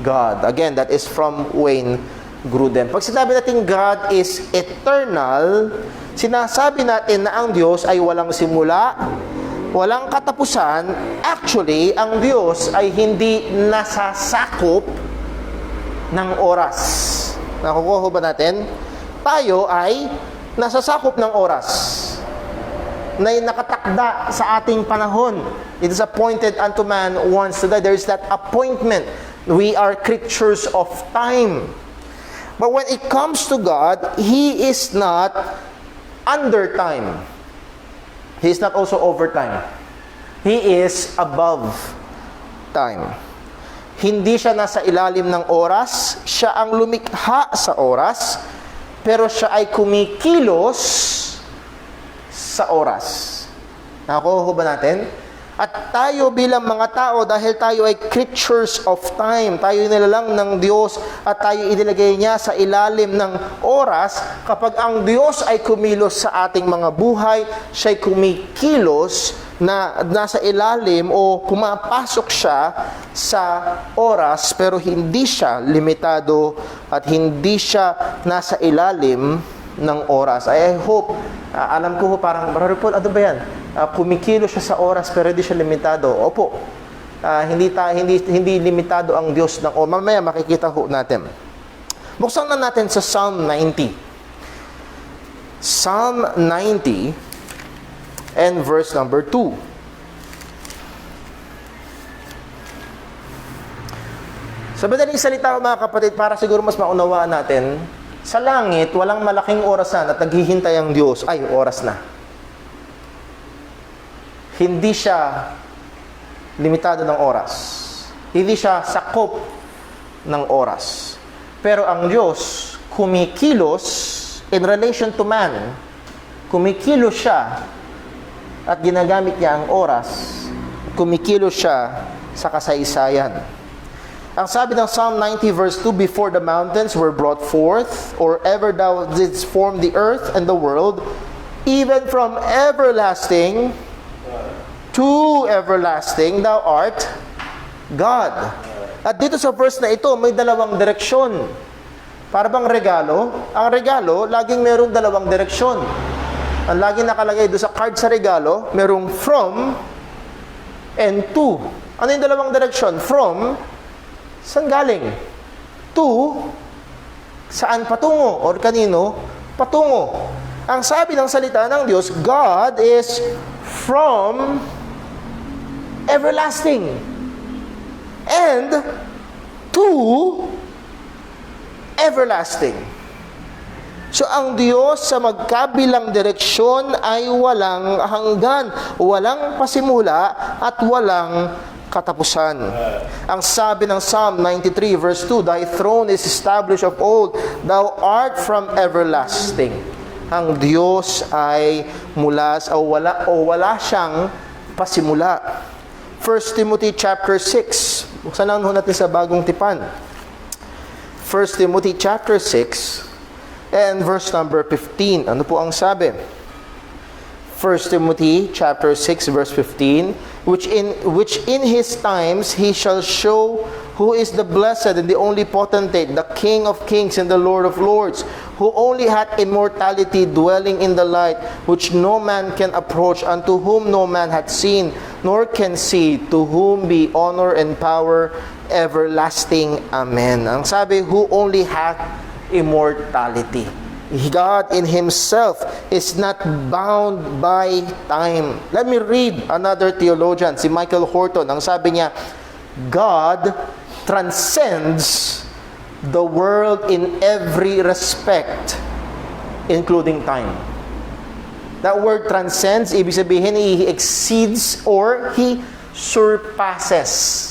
God. Again, that is from Wayne Grudem. Pag sinabi natin God is eternal, sinasabi natin na ang Diyos ay walang simula, walang katapusan. Actually, ang Diyos ay hindi nasasakop ng oras. Nakukuha ba natin? Tayo ay nasasakop ng oras na nakatakda sa ating panahon. It is appointed unto man once to die. There is that appointment. We are creatures of time. But when it comes to God, He is not under time. He is not also over time. He is above time. Hindi siya nasa ilalim ng oras. Siya ang lumikha sa oras. Pero siya ay kumikilos sa oras. Nakuha ba natin? At tayo bilang mga tao, dahil tayo ay creatures of time, tayo nilalang ng Diyos at tayo inilagay niya sa ilalim ng oras, kapag ang Diyos ay kumilos sa ating mga buhay, siya ay kumikilos na nasa ilalim o pumapasok siya sa oras, pero hindi siya limitado at hindi siya nasa ilalim ng oras. I hope, alam ko parang, Brother Paul, ano ba yan? Kumikilo siya sa oras pero hindi siya limitado. Opo. Hindi limitado ang Diyos ng oras. Mamaya makikita ho natin. Buksan na natin sa Psalm 90. Psalm 90 and verse number 2. Sa madaling salita, mga kapatid, para siguro mas maunawaan natin, sa langit, walang malaking orasan at naghihintay ang Diyos. Ay, oras na. Hindi siya limitado ng oras. Hindi siya sakop ng oras. Pero ang Diyos, kumikilos in relation to man. Kumikilos siya at ginagamit niya ang oras. Kumikilos siya sa kasaysayan. Ang sabi ng Psalm 90 verse 2, before the mountains were brought forth, or ever thou didst form the earth and the world, even from everlasting to everlasting, thou art God. At dito sa verse na ito, may dalawang direksyon. Para bang regalo? Ang regalo, laging merong dalawang direksyon. Ang laging nakalagay doon sa card sa regalo, merong from and to. Ano yung dalawang direksyon? From, saan galing? To, saan patungo? Or kanino? Patungo. Ang sabi ng salita ng Diyos, God is from everlasting and to everlasting. So ang Diyos sa magkabilang direksyon ay walang hanggan, walang pasimula at walang katapusan. Ang sabi ng Psalm 93 verse 2, thy throne is established of old, thou art from everlasting. Ang Diyos ay mula o wala siyang pasimula. 1 Timothy chapter 6. Buksan lang natin sa bagong tipan. 1 Timothy chapter 6 and verse number 15. Ano po ang sabi? 1 Timothy chapter 6 verse 15, which in his times he shall show who is the blessed and the only potentate, the King of kings and the Lord of lords, who only hath immortality, dwelling in the light, which no man can approach, unto whom no man hath seen, nor can see, to whom be honor and power everlasting. Amen. Ang sabi, who only hath immortality. God in Himself is not bound by time. Let me read another theologian, si Michael Horton. Ang sabi niya, God transcends the world in every respect, including time. That word transcends, ibig sabihin, He exceeds or He surpasses.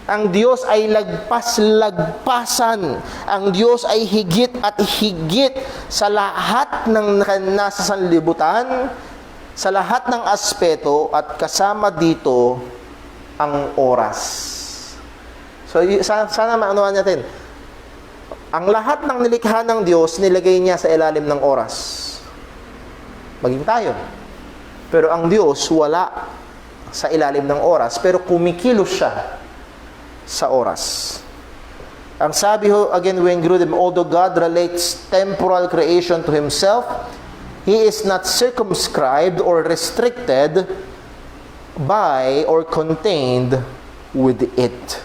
Ang Diyos ay lagpas-lagpasan. Ang Diyos ay higit at higit sa lahat ng nasa sanlibutan, sa lahat ng aspeto, at kasama dito ang oras. So, sana maunawaan natin. Ang lahat ng nilikha ng Diyos, nilagay niya sa ilalim ng oras. Maging tayo. Pero ang Diyos, wala sa ilalim ng oras, pero kumikilos siya sa oras. Ang sabi ho, again, when Grudem, although God relates temporal creation to Himself, He is not circumscribed or restricted by or contained with it.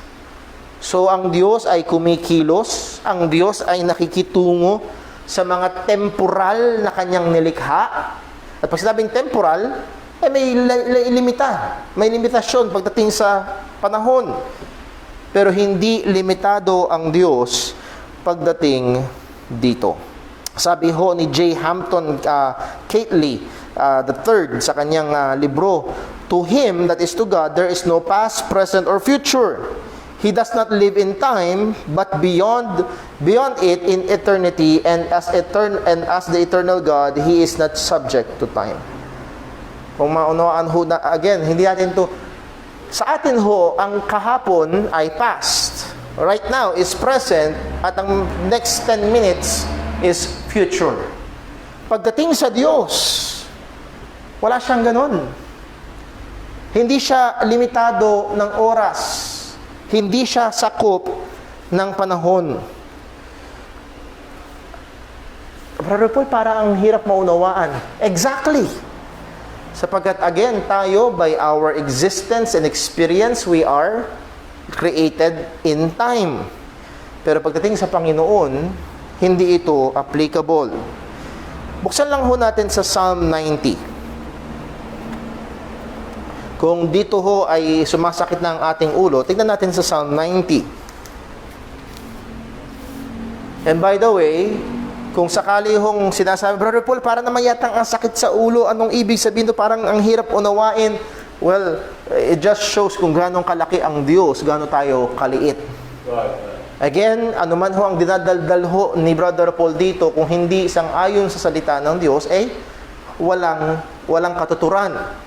So, ang Diyos ay kumikilos, ang Diyos ay nakikitungo sa mga temporal na Kanyang nilikha. At pag sinabing temporal, may limitasyon pagdating sa panahon. Pero hindi limitado ang Diyos pagdating dito. Sabi ho ni J. Hampton Cately III sa kanyang libro, to Him, that is to God, there is no past, present, or future. He does not live in time, but beyond it in eternity, and as the eternal God, He is not subject to time. Kung maunawaan ho na, again, hindi natin to. Sa atin ho, ang kahapon ay past. Right now is present, at ang next 10 minutes is future. Pagdating sa Diyos, wala siyang ganon. Hindi siya limitado ng oras. Hindi siya sakop ng panahon. Brother Paul, para ang hirap maunawaan. Exactly. Sapagkat again, tayo, by our existence and experience, we are created in time. Pero pagdating sa Panginoon, hindi ito applicable. Buksan lang ho natin sa Psalm 90. Kung dito ho ay sumasakit na ang ating ulo, tignan natin sa Psalm 90. And by the way, kung sakali hong sinasabi, Brother Paul, para naman yatang ang sakit sa ulo, anong ibig sabihin to? Parang ang hirap unawain. Well, it just shows kung gaano kalaki ang Diyos, gaano tayo kaliit. Again, anuman ho ang dinadaldal ho ni Brother Paul dito, kung hindi isang ayon sa salita ng Diyos, walang katuturan.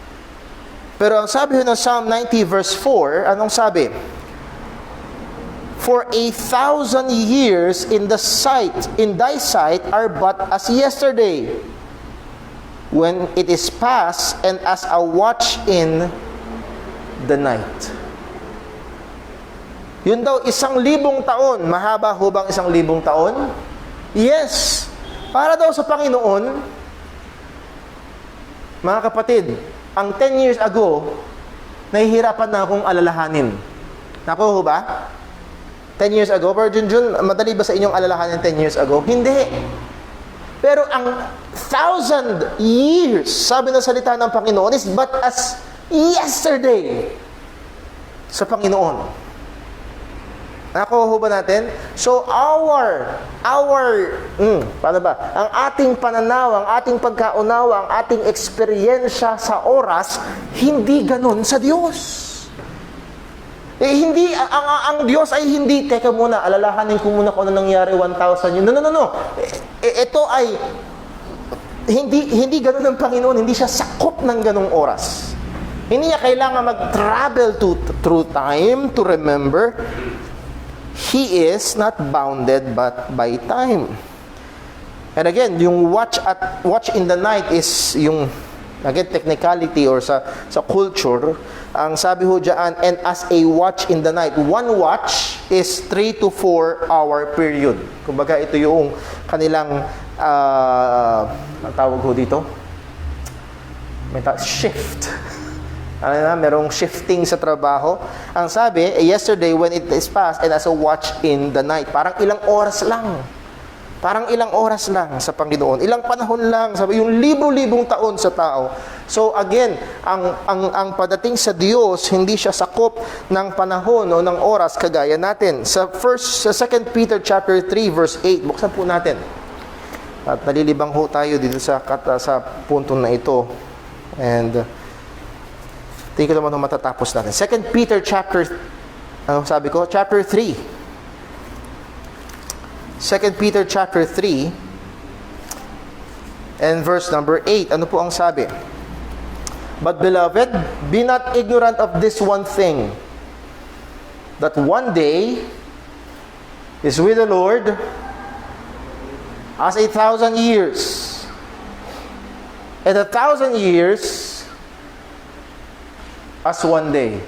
Pero ang sabi ho ng Psalm 90 verse 4, anong sabi? For 1,000 years in thy sight are but as yesterday, when it is past, and as a watch in the night. Yun daw, 1,000 taon. Mahaba ho bang 1,000 taon? Yes. Para daw sa Panginoon, mga kapatid, ang 10 years ago, nahihirapan na akong alalahanin. Naku ho ba? 10 years ago, Virgin June, madali ba sa inyong alalahanin 10 years ago? Hindi. Pero ang 1,000 years, sabi ng salita ng Panginoon, is but as yesterday sa Panginoon. Nakuha ho ba natin? So, paano ba? Ang ating pananaw, ang ating pagkaunawa, ang ating eksperyensya sa oras, hindi ganun sa Diyos. Hindi, ang Diyos ay hindi, teka muna, alalahanin ko muna kung ano nangyari 1,000 yun. No. Ito ay, hindi ganun ang Panginoon, hindi siya sakop ng ganung oras. Hindi niya kailangan mag-travel through time to remember. He is not bounded but by time. And again, yung watch in the night is yung, again, technicality or sa culture. Ang sabi ho dyan, and as a watch in the night. One watch is 3 to 4 hour period. Kumbaga, ito yung kanilang, ang tawag ho dito? Shift. Merong shifting sa trabaho. Ang sabi, yesterday when it is past, and as a watch in the night. Parang ilang oras lang. Parang ilang oras lang sa Panginoon. Ilang panahon lang. Sabi, yung libo-libong taon sa tao. So again, ang padating sa Diyos, hindi siya sakop ng panahon o ng oras kagaya natin. Sa 2 Peter chapter 3 verse 8, buksan po natin. At nalilibang ho tayo dito sa punto na ito. And tingin ko naman matatapos natin. 2 Peter chapter, chapter 3. 2 Peter chapter 3 and verse number 8. Ano po ang sabi? But beloved, be not ignorant of this one thing, that one day is with the Lord as 1,000 years, and 1,000 years as one day.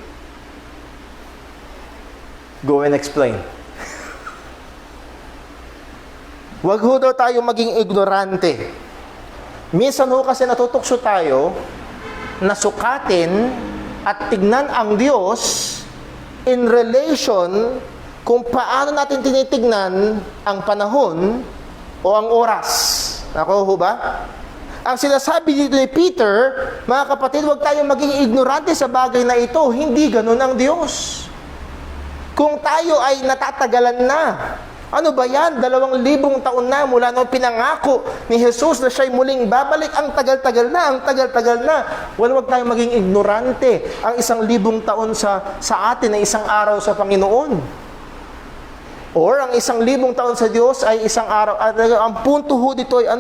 Go and explain. Wag ho daw tayo maging ignorante. Minsan ho kasi natutukso tayo na sukatin at tignan ang Diyos in relation kung paano natin tinitignan ang panahon o ang oras. Ako ho ba? Ang sinasabi dito ni Peter, mga kapatid, huwag tayong maging ignorante sa bagay na ito. Hindi ganun ang Diyos. Kung tayo ay natatagalan na, ano ba yan? 2,000 taon na mula nung pinangako ni Jesus na siya'y muling babalik. Ang tagal-tagal na. Huwag tayong maging ignorante. Ang 1,000 taon sa atin ay isang araw sa Panginoon. Or ang 1,000 taon sa Diyos ay isang araw. Ang punto ho dito ay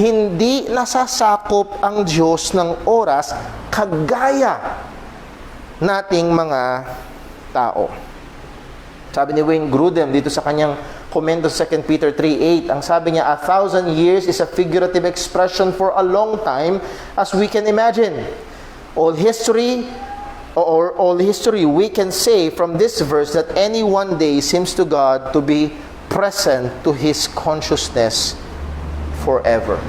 hindi nasasakop ang Diyos ng oras kagaya nating mga tao. Sabi ni Wayne Grudem dito sa kanyang komento sa 2 Peter 3:8, ang sabi niya, 1,000 years is a figurative expression for a long time as we can imagine. All history, we can say from this verse that any one day seems to God to be present to His consciousness forever.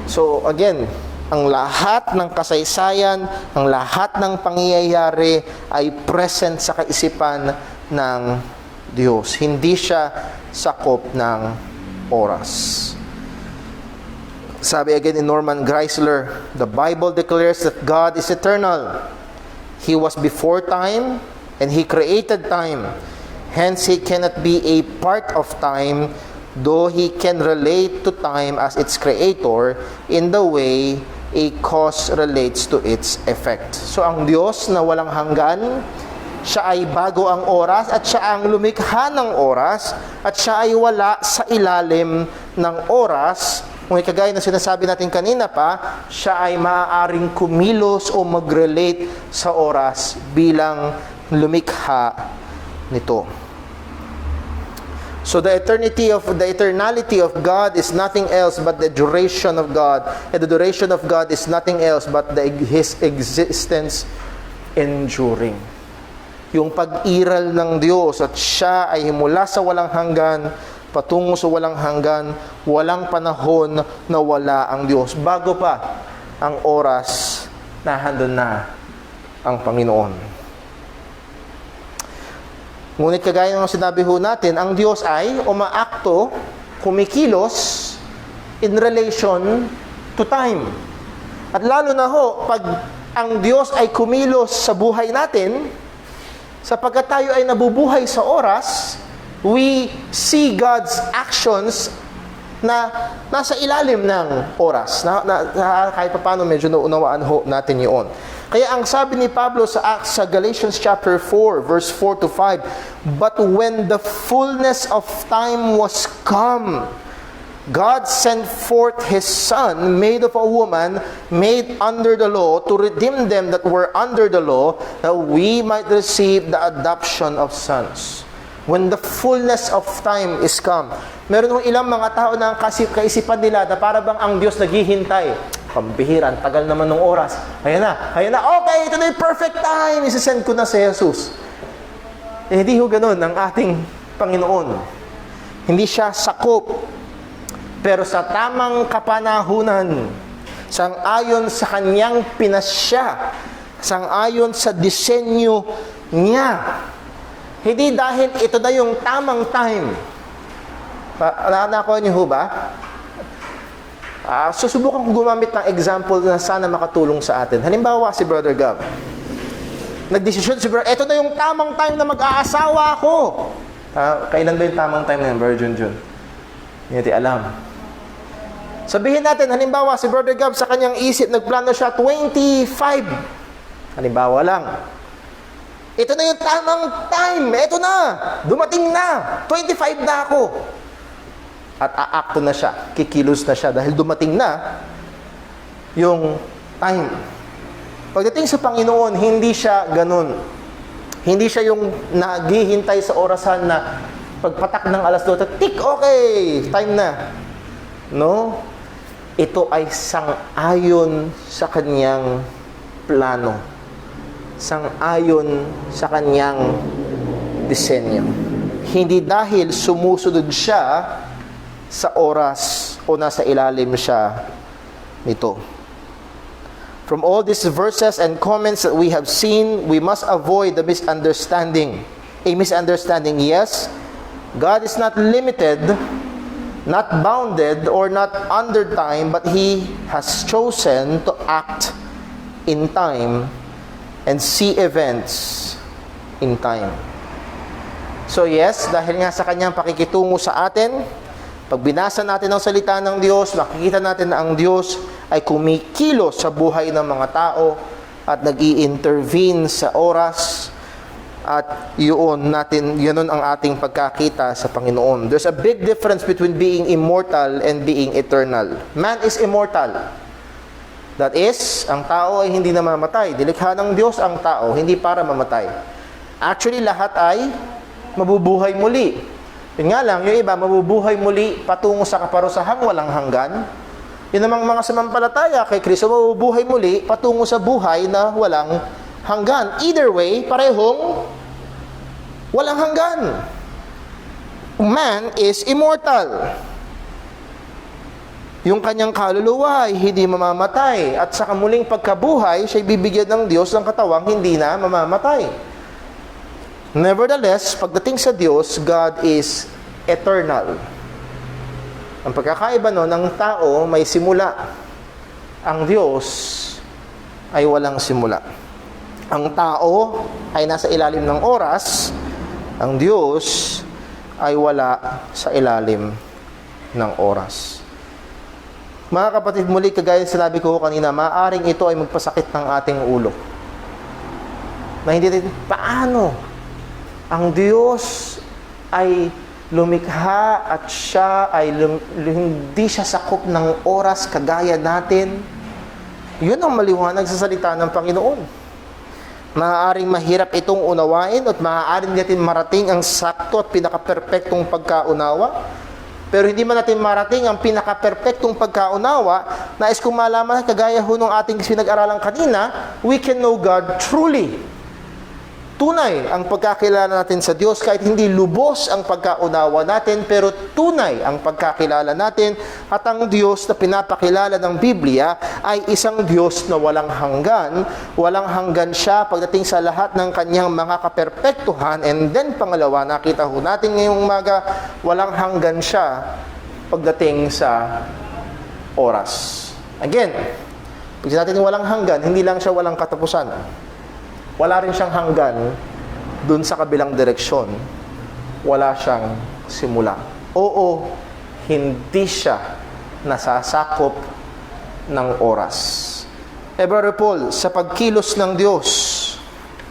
So again, ang lahat ng kasaysayan, ang lahat ng pangyayari ay present sa kaisipan ng Diyos. Hindi siya sakop ng oras. Sabi again in Norman Geisler, the Bible declares that God is eternal. He was before time and He created time. Hence, He cannot be a part of time, though He can relate to time as its creator in the way a cause relates to its effect. So, ang Diyos na walang hanggan, siya ay bago ang oras at siya ang lumikha ng oras at siya ay wala sa ilalim ng oras. Kung kagaya na sinasabi natin kanina pa, siya ay maaaring kumilos o mag-relate sa oras bilang lumikha nito. So the eternality of God is nothing else but the duration of God. And the duration of God is nothing else but His existence enduring. Yung pag-iral ng Diyos at siya ay mula sa walang hanggan patungo sa walang hanggan, walang panahon na wala ang Diyos. Bago pa ang oras, nahandun na ang Panginoon. Ngunit kagaya ng sinabi ho natin, ang Diyos ay umaakto, kumikilos in relation to time. At lalo na ho, pag ang Diyos ay kumilos sa buhay natin, sapagkat tayo ay nabubuhay sa oras, we see God's actions na nasa ilalim ng oras. Kahit pa paano medyo naunawaan ho natin yun. Kaya ang sabi ni Pablo sa Galatians chapter 4, verse 4 to 5, but when the fullness of time was come, God sent forth His Son, made of a woman, made under the law, to redeem them that were under the law, that we might receive the adoption of sons. When the fullness of time is come. Meron ilang mga tao na ang kaisipan nila na para bang ang Diyos naghihintay. Pambihiran, tagal naman ng oras. Ayan na, okay, ito na yung perfect time. Isasend ko na si Jesus. Hindi ho ganun ang ating Panginoon. Hindi siya sakop. Pero sa tamang kapanahunan, sang-ayon sa kanyang pinasya, sang-ayon sa disenyo niya, hindi dahil ito na yung tamang time. Nakuha niyo ho ba? Susubukan ko gumamit ng example na sana makatulong sa atin. Halimbawa, si Brother Gab. Nagdesisyon si Brother, ito na yung tamang time na mag-aasawa ako. Kailan ba yung tamang time na yun, Brother Junjun? Hindi alam. Sabihin natin, halimbawa, si Brother Gab sa kanyang isip, nagplano siya 25. Halimbawa lang. Ito na yung tamang time. Ito na. Dumating na. 25 na ako. At aakto na siya. Kikilos na siya. Dahil dumating na yung time. Pagdating sa Panginoon, hindi siya ganun. Hindi siya yung naghihintay sa orasan na pagpatak ng alas 2, tik, okay, time na. No? Ito ay sang-ayon sa kanyang plano sang-ayon sa kanyang disenyo. Hindi dahil sumusunod siya sa oras o nasa ilalim siya nito. From all these verses and comments that we have seen, we must avoid the misunderstanding. A misunderstanding, yes, God is not limited, not bounded, or not under time, but He has chosen to act in time and see events in time. So yes, dahil nga sa kanyang pakikitungo sa atin, pag binasa natin ang salita ng Diyos, makikita natin na ang Diyos ay kumikilos sa buhay ng mga tao at nag-i-intervene sa oras at yun ang ating pagkakita sa Panginoon. There's a big difference between being immortal and being eternal. Man is immortal. That is, ang tao ay hindi namamatay. Dilikha ng Diyos ang tao, hindi para mamatay. Actually, lahat ay mabubuhay muli. Yun nga lang, yung iba, mabubuhay muli patungo sa kaparusahang walang hanggan. Yun namang mga samampalataya kay Kristo, mabubuhay muli patungo sa buhay na walang hanggan. Either way, parehong walang hanggan. Man is immortal. Yung kanyang kaluluwa ay hindi mamamatay. At sa kamuling pagkabuhay, siya'y bibigyan ng Diyos ng katawang hindi na mamamatay. Nevertheless, pagdating sa Diyos, God is eternal. Ang pagkakaiba nun, ang tao may simula. Ang Diyos ay walang simula. Ang tao ay nasa ilalim ng oras. Ang Diyos ay wala sa ilalim ng oras. Mga kapatid, muli kagaya sinabi ko kanina, maaaring ito ay magpasakit ng ating ulo. Na hindi natin, paano? Ang Diyos ay lumikha at siya ay hindi siya sakop ng oras kagaya natin. Yun ang maliwanag sa salita ng Panginoon. Maaaring mahirap itong unawain at maaaring natin marating ang sakto at pinaka-perpektong pagkaunawa. Pero hindi man natin marating ang pinaka-perpektong pagkaunawa, nais kong malaman, kagaya ho nung ating pinag-aralan kanina, we can know God truly. Tunay ang pagkakilala natin sa Diyos kahit hindi lubos ang pagkaunawa natin, pero tunay ang pagkakilala natin at ang Diyos na pinapakilala ng Biblia ay isang Diyos na walang hanggan. Walang hanggan siya pagdating sa lahat ng kanyang mga kaperpektuhan. And then pangalawa, nakita ho natin ngayong umaga, walang hanggan siya pagdating sa oras. Again, pag natin walang hanggan, hindi lang siya walang katapusan. Wala rin siyang hanggan dun sa kabilang direksyon. Wala siyang simula. Oo, hindi siya nasasakop ng oras. Brother Paul, sa pagkilos ng Diyos,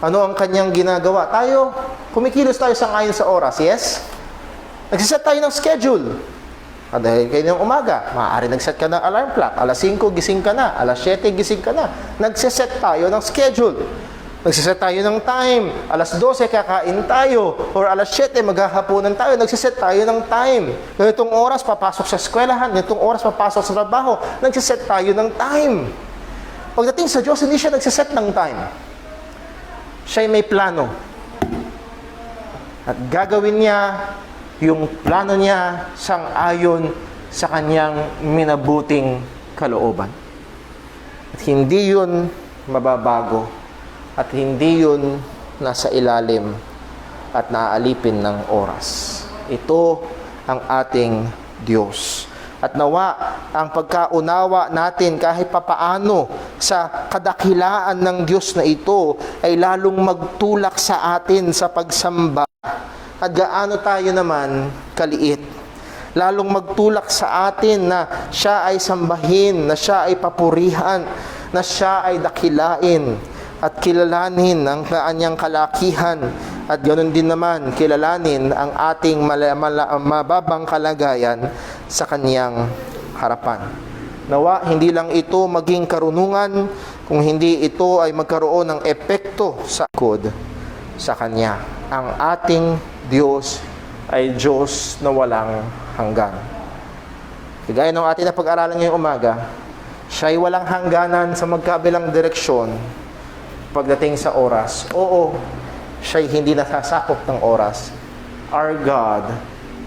ano ang kanyang ginagawa? Tayo, kumikilos tayo sang-ayon sa oras, yes? Nagsiset tayo ng schedule. Dahil kayo ng umaga, maaari nagset ka ng alarm clock. Alas 5 gising ka na, alas 7 gising ka na. Nagsiset tayo ng schedule. Nagsiset tayo ng time. Alas 12 kakain tayo. Or alas 7 maghahaponan tayo. Nagsiset tayo ng time. Ganitong oras papasok sa eskwelahan. Ganitong oras papasok sa trabaho. Nagsiset tayo ng time. Pagdating sa Diyos, hindi siya nagsiset ng time. Siya'y may plano. At gagawin niya yung plano niya sang-ayon sa kanyang minabuting kalooban. At hindi yun mababago. At hindi yun nasa ilalim at naaalipin ng oras. Ito ang ating Diyos. At nawa ang pagkaunawa natin kahit papaano sa kadakilaan ng Diyos na ito ay lalong magtulak sa atin sa pagsamba. At gaano tayo naman kaliit. Lalong magtulak sa atin na siya ay sambahin, na siya ay papurihan, na siya ay dakilain at kilalanin ang kanyang kalakihan at ganoon din naman kilalanin ang ating mababang kalagayan sa kanyang harapan. Nawa hindi lang ito maging karunungan, kung hindi ito ay magkaroon ng epekto sa likod sa kanya. Ang ating Diyos ay Diyos na walang hanggan. Kagaya ng ating na pag-aralan ngayong umaga, siya ay walang hangganan sa magkabilang direksyon. pagdating sa oras. Oo, siya'y hindi nasasakop ng oras. Our God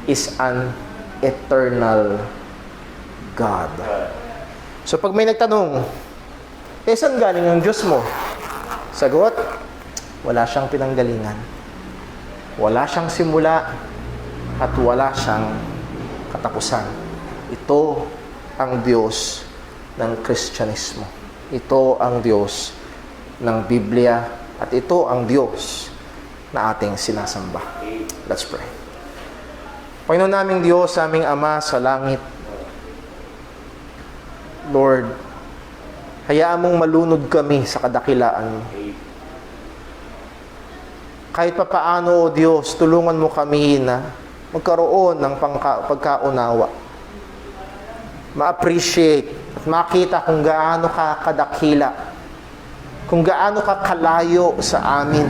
is an eternal God. So pag may nagtanong, saan galing ang Diyos mo? Sagot, wala siyang pinanggalingan. Wala siyang simula at wala siyang katapusan. Ito ang Diyos ng Kristyanismo. Ito ang Diyos ng Biblia at ito ang Diyos na ating sinasamba. Let's pray. Panginoon naming Diyos, aming Ama sa langit, Lord, hayaan mong malunod kami sa kadakilaan mo. Kahit pa paano, O Diyos, tulungan mo kami na magkaroon ng pagkaunawa. Ma-appreciate at makita kung gaano ka kadakila, kung gaano ka kalayo sa amin.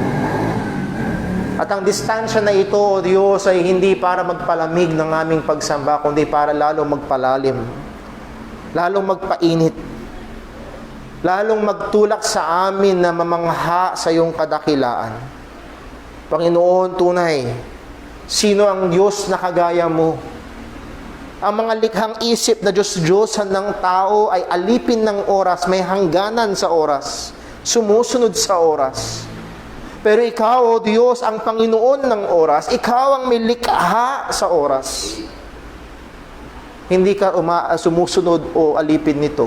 At ang distansya na ito, O Diyos, ay hindi para magpalamig ng aming pagsamba, kundi para lalong magpalalim, lalong magpainit, lalong magtulak sa amin na mamangha sa iyong kadakilaan. Panginoon, tunay, sino ang Diyos na kagaya mo? Ang mga likhang isip na Diyos-Diyosan ng tao ay alipin ng oras, may hangganan sa oras, sumusunod sa oras. Pero ikaw, O Diyos, ang Panginoon ng oras, ikaw ang may likha sa oras. Hindi ka sumusunod o alipin nito.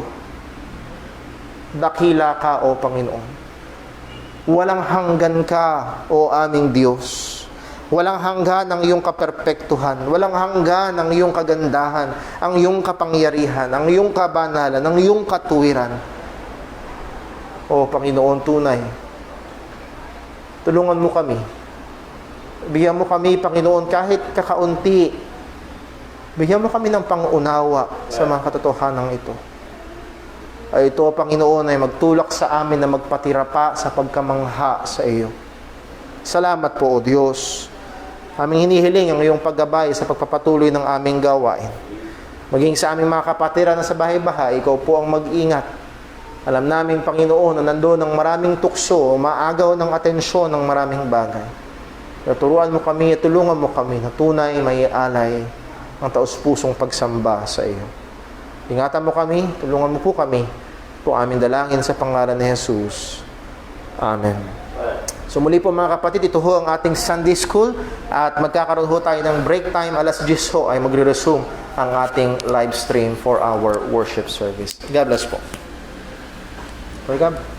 Dakila ka, O Panginoon. Walang hanggan ka, O aming Diyos. Walang hanggan ang iyong kaperpektuhan. Walang hanggan ang iyong kagandahan, ang iyong kapangyarihan, ang iyong kabanalan, ang iyong katuwiran. O Panginoon, tunay, tulungan mo kami. Bigyan mo kami, Panginoon, kahit kakaunti. Bigyan mo kami ng pangunawa sa mga katotohanan ito. Ay ito, Panginoon, ay magtulak sa amin na magpatira pa sa pagkamangha sa iyo. Salamat po, O Diyos. Aming hinihiling ang iyong paggabay sa pagpapatuloy ng aming gawain. Maging sa aming mga kapatiran na sa bahay-bahay, ikaw po ang mag-ingat. Alam namin, Panginoon, na nandoon ang maraming tukso, maagaw ng atensyon ng maraming bagay. Turuan mo kami at tulungan mo kami na tunay may alay ang taos-pusong pagsamba sa iyo. Ingatan mo kami, tulungan mo po kami. Po aming dalangin sa pangalan ni Jesus. Amen. So muli po mga kapatid, ito ho ang ating Sunday School at magkakaroon ho tayo ng break time. Alas 10 ho ay magre-resume ang ating live stream for our worship service. God bless po. Welcome.